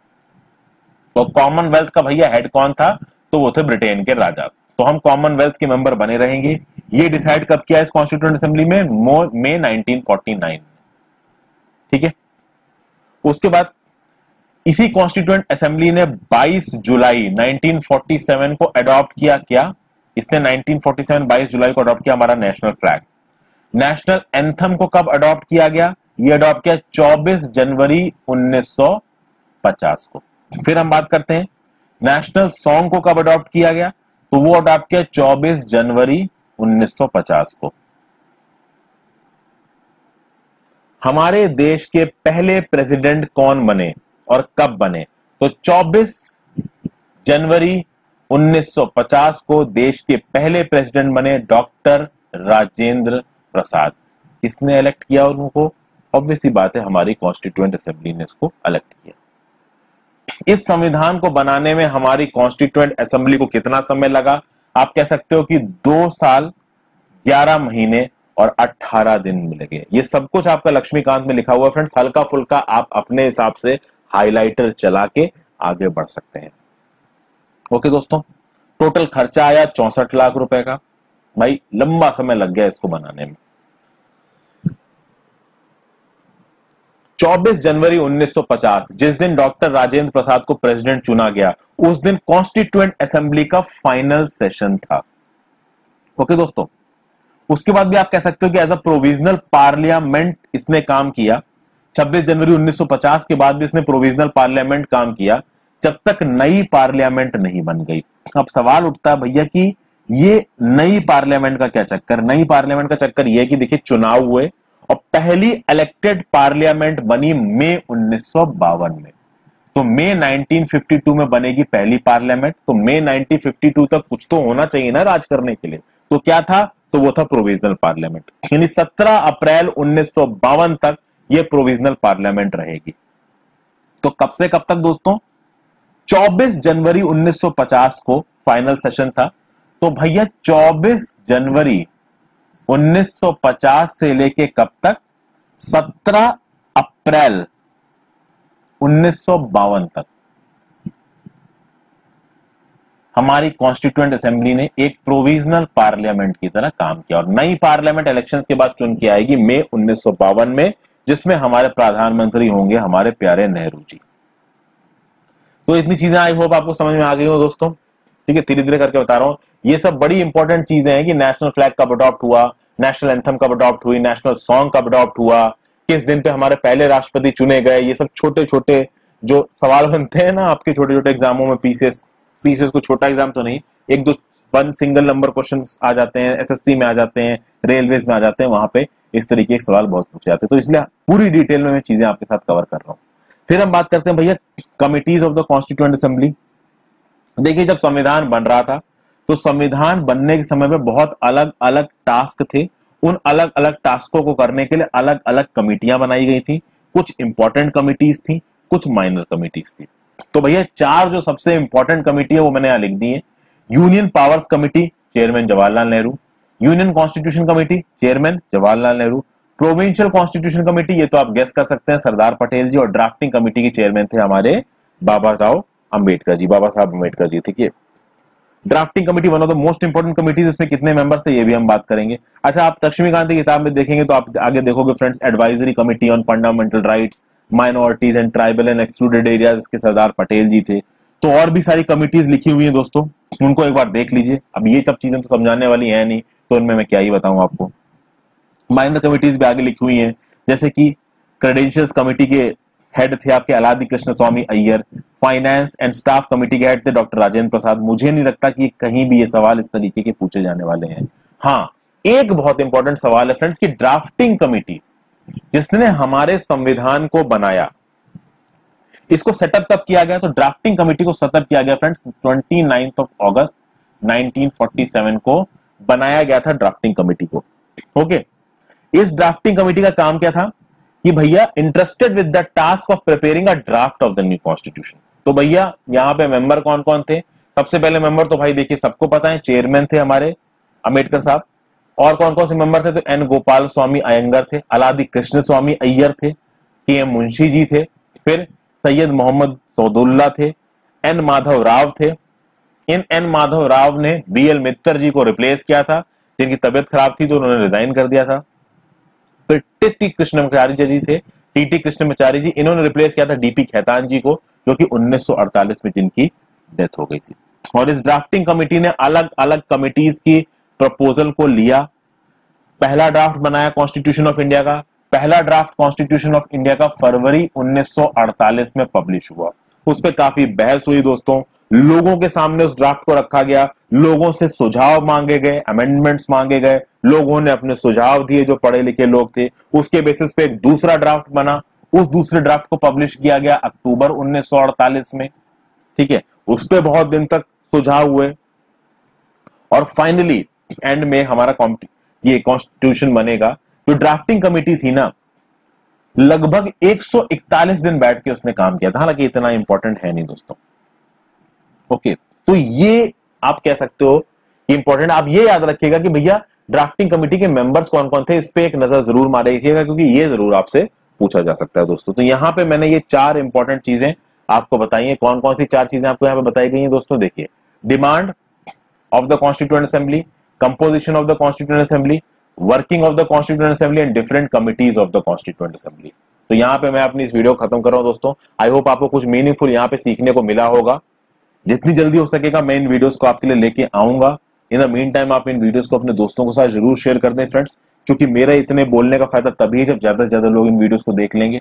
तो कॉमनवेल्थ का भैया हेड कौन था? तो वो थे ब्रिटेन के राजा। तो हम कॉमनवेल्थ के मेंबर बने रहेंगे। ये डिसाइड कब किया इस कॉन्स्टिट्यूएंट असेंबली में? मई 1949। ठीक है, उसके बाद इसी कॉन्स्टिट्यूएंट असेंबली ने 22 जुलाई 1947 को अडॉप्ट किया। क्या इसने 1947 22 जुलाई को अडॉप्ट किया? हमारा नेशनल फ्लैग। नेशनल एंथम को कब अडॉप्ट किया गया? ये अडॉप्ट किया 24 जनवरी 1950 को। फिर हम बात करते हैं नेशनल सॉन्ग को कब अडॉप्ट किया गया? तो वो अडॉप्ट किया 24 जनवरी 1950 को। हमारे देश के पहले प्रेसिडेंट कौन बने और कब बने? तो 24 जनवरी 1950 को देश के पहले प्रेसिडेंट बने डॉक्टर राजेंद्र प्रसाद। किसने इलेक्ट किया उनको? ऑब्वियसली बात है, हमारी कॉन्स्टिट्यूएंट असेंबली ने इसको इलेक्ट किया। इस संविधान को बनाने में हमारी कॉन्स्टिट्यूएंट असेंबली को कितना समय लगा? आप कह सकते हो कि 2 साल 11 महीने और 18 दिन लगे। ये सब कुछ आपका लक्ष्मीकांत में लिखा हुआ है फ्रेंड्स। हल्का फुल्का आप अपने हिसाब से हाइलाइटर चला के आगे बढ़ सकते हैं। ओके दोस्तों, टोटल खर्चा आया 64 लाख रुपए का। भाई लंबा समय लग गया इसको बनाने में। 24 जनवरी 1950 जिस दिन डॉक्टर राजेंद्र प्रसाद को प्रेसिडेंट चुना गया, उस दिन कॉन्स्टिट्यूएंट असेंबली का फाइनल सेशन था। ओके दोस्तों, उसके बाद भी आप कह सकते हो कि एज अ प्रोविजनल पार्लियामेंट इसने काम किया। 26 जनवरी 1950 के बाद भी इसने प्रोविजनल पार्लियामेंट काम किया, जब तक नई पार्लियामेंट नहीं बन गई। अब सवाल उठता है भैया कि ये नई पार्लियामेंट का क्या चक्कर? नई पार्लियामेंट का चक्कर ये है कि देखिए, चुनाव हुए और पहली इलेक्टेड पार्लियामेंट बनी मई 1952 में। तो मई 1952 में बनेगी पहली पार्लियामेंट। तो मई 1952 तक कुछ तो होना चाहिए ना राज करने के लिए। तो क्या था? तो वो था प्रोविजनल पार्लियामेंट। यानी 17 अप्रैल 1952 तक ये प्रोविजनल पार्लियामेंट रहेगी। तो कब से कब तक दोस्तों? 24 जनवरी 1950 को फाइनल सेशन था। तो भैया 24 जनवरी 1950 से लेके कब तक? 17 अप्रैल 1952 तक हमारी कॉन्स्टिट्यूएंट असेंबली ने एक प्रोविजनल पार्लियामेंट की तरह काम किया। और नई पार्लियामेंट इलेक्शंस के बाद चुन के आएगी मई 1952 में, जिसमें हमारे प्रधानमंत्री होंगे हमारे प्यारे नेहरू जी। तो इतनी चीजें आई होप आपको समझ में आ गई हो दोस्तों। ठीक है, धीरे धीरे करके बता रहा हूं। ये सब बड़ी इंपॉर्टेंट चीजें हैं कि नेशनल फ्लैग कब अडॉप्ट हुआ, नेशनल एंथम कब अडॉप्ट हुई, नेशनल सॉन्ग कब अडॉप्ट हुआ, किस दिन पे हमारे पहले राष्ट्रपति चुने गए। ये सब छोटे छोटे जो सवाल बनते हैं ना आपके छोटे छोटे एग्जामों में, पीसीएस को छोटा एग्जाम तो नहीं, एक दो वन सिंगल नंबर क्वेश्चन आ जाते हैं, एसएससी में आ जाते हैं, रेलवेज में आ जाते हैं, वहां पे इस तरीके के सवाल बहुत पूछे जाते हैं। तो इसलिए पूरी डिटेल में मैं चीजें आपके साथ कवर कर रहा हूं। फिर हम बात करते हैं भैया committees of the constituent assembly. देखिए, जब संविधान बन रहा था तो संविधान बनने के समय में बहुत अलग अलग टास्क थे। उन अलग अलग टास्कों को करने के लिए अलग अलग कमिटियां बनाई गई थी। कुछ इंपॉर्टेंट कमिटीज थी, कुछ माइनर कमिटीज थी। तो भैया चार जो सबसे इंपॉर्टेंट कमिटी है वो मैंने यहां लिख दी है। Union powers committee, chairman Jawaharlal Nehru. Union constitution committee, chairman Jawaharlal Nehru. Provincial constitution committee, ये तो आप गेस कर सकते हैं, सरदार पटेल जी। और ड्राफ्टिंग कमिटी के चेयरमैन थे हमारे बाबा साहब अम्बेडकर जी। ठीक है, drafting committee one of the most important committees. इसमें कितने मेंबर्स थे ये भी हम बात करेंगे। अच्छा, आप लक्ष्मीकांत की किताब में देखेंगे तो आप आगे देखोगे friends, advisory committee on fundamental rights, minorities and tribal and excluded areas, इसके सरदार पटेल जी थे। तो और भी सारी कमिटीज लिखी हुई हैं दोस्तों, उनको एक बार देख लीजिए। अब ये सब चीजें तो समझाने वाली है नहीं, तो उनमें मैं क्या ही बताऊं आपको। माइनर कमिटीज भी आगे लिखी हुई हैं, जैसे कि क्रेडेंशियल्स कमिटी के हेड थे आपके Alladi Krishna Swami Iyer. Finance and staff committee के हेड थे डॉक्टर राजेंद्र प्रसाद। मुझे नहीं लगता कि कहीं भी ये सवाल इस तरीके के पूछे जाने वाले हैं। हाँ, एक बहुत इंपॉर्टेंट सवाल है फ्रेंड्स की ड्राफ्टिंग कमिटी जिसने हमारे संविधान को बनाया, इसको सेटअप कब किया गया? तो ड्राफ्टिंग कमिटी को सेटअप किया गया फ्रेंड्स 29 अगस्त 1947 को बनाया गया था ड्राफ्टिंग कमिटी को। ओके, इस ड्राफ्टिंग कमिटी का काम क्या था कि भैया interested with the task of preparing a draft of the new constitution. तो भैया यहां पे मेंबर कौन कौन थे? सबसे पहले मेंबर तो भाई देखिए सबको पता है, चेयरमैन थे हमारे अंबेडकर साहब। और कौन कौन से मेंबर थे? तो एन गोपाल स्वामी अयंगर थे, अलादी कृष्ण स्वामी अय्यर थे, टी एम मुंशी जी थे, फिर सैयद मोहम्मद सौदुल्ला थे, एन माधव राव थे। इन एन माधव राव ने बीएल मित्तर जी को रिप्लेस किया था, जिनकी तबियत खराब थी तो उन्होंने रिजाइन कर दिया था। फिर टी कृष्णमाचारी जी थे, टी कृष्णमाचारी जी, इन्होंने रिप्लेस किया था डीपी खेतान जी को, जो कि 1948 में जिनकी डेथ हो गई थी। और इस ड्राफ्टिंग कमिटी ने अलग अलग कमिटीज की प्रपोजल को लिया, पहला ड्राफ्ट बनाया कॉन्स्टिट्यूशन ऑफ इंडिया का। पहला ड्राफ्ट कॉन्स्टिट्यूशन ऑफ इंडिया का फरवरी 1948 में पब्लिश हुआ। उस पर काफी बहस हुई दोस्तों, लोगों के सामने उस ड्राफ्ट को रखा गया, लोगों से सुझाव मांगे गए, अमेंडमेंट्स मांगे गए, लोगों ने अपने सुझाव दिए जो पढ़े लिखे लोग थे। उसके बेसिस पे एक दूसरा ड्राफ्ट बना, उस दूसरे ड्राफ्ट को पब्लिश किया गया अक्टूबर 1948 में। ठीक है, उस पर बहुत दिन तक सुझाव हुए और फाइनली एंड में हमारा ये कॉन्स्टिट्यूशन बनेगा। जो ड्राफ्टिंग कमिटी थी ना, लगभग 141 दिन बैठ के उसने काम किया था, हालांकि इतना इंपॉर्टेंट है नहीं दोस्तों। ओके, तो ये आप कह सकते हो इंपॉर्टेंट। आप ये याद रखिएगा कि भैया ड्राफ्टिंग कमिटी के मेंबर्स कौन कौन थे, इस पे एक नजर जरूर मारिएगा, क्योंकि ये जरूर आपसे पूछा जा सकता है दोस्तों। तो यहां पे मैंने ये चार इंपॉर्टेंट चीजें आपको बताई है। कौन कौन सी चार चीजें आपको यहां पे बताई गई हैं दोस्तों? देखिए, demand of the constituent assembly, composition of the constituent assembly, working of the constituent assembly and different committees of the constituent assembly. तो यहाँ पे मैं अपनी इस वीडियो को खत्म कर रहा हूँ दोस्तों। आई होप आपको कुछ मीनिंगफुल यहाँ पे सीखने को मिला होगा। जितनी जल्दी हो सकेगा मैं इन वीडियोस को आपके लिए लेके आऊंगा। इन द मीन टाइम आप इन वीडियोस को अपने दोस्तों के साथ जरूर शेयर कर दें फ्रेंड्स, क्योंकि मेरा इतने बोलने का फायदा तभी है जब ज्यादा से ज्यादा लोग इन वीडियोस को देख लेंगे।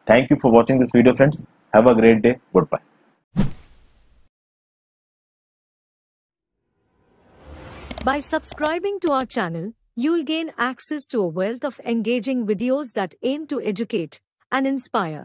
Thank you for watching this video friends. Have a great day. Goodbye. By subscribing to our channel, you'll gain access to a wealth of engaging videos that aim to educate and inspire.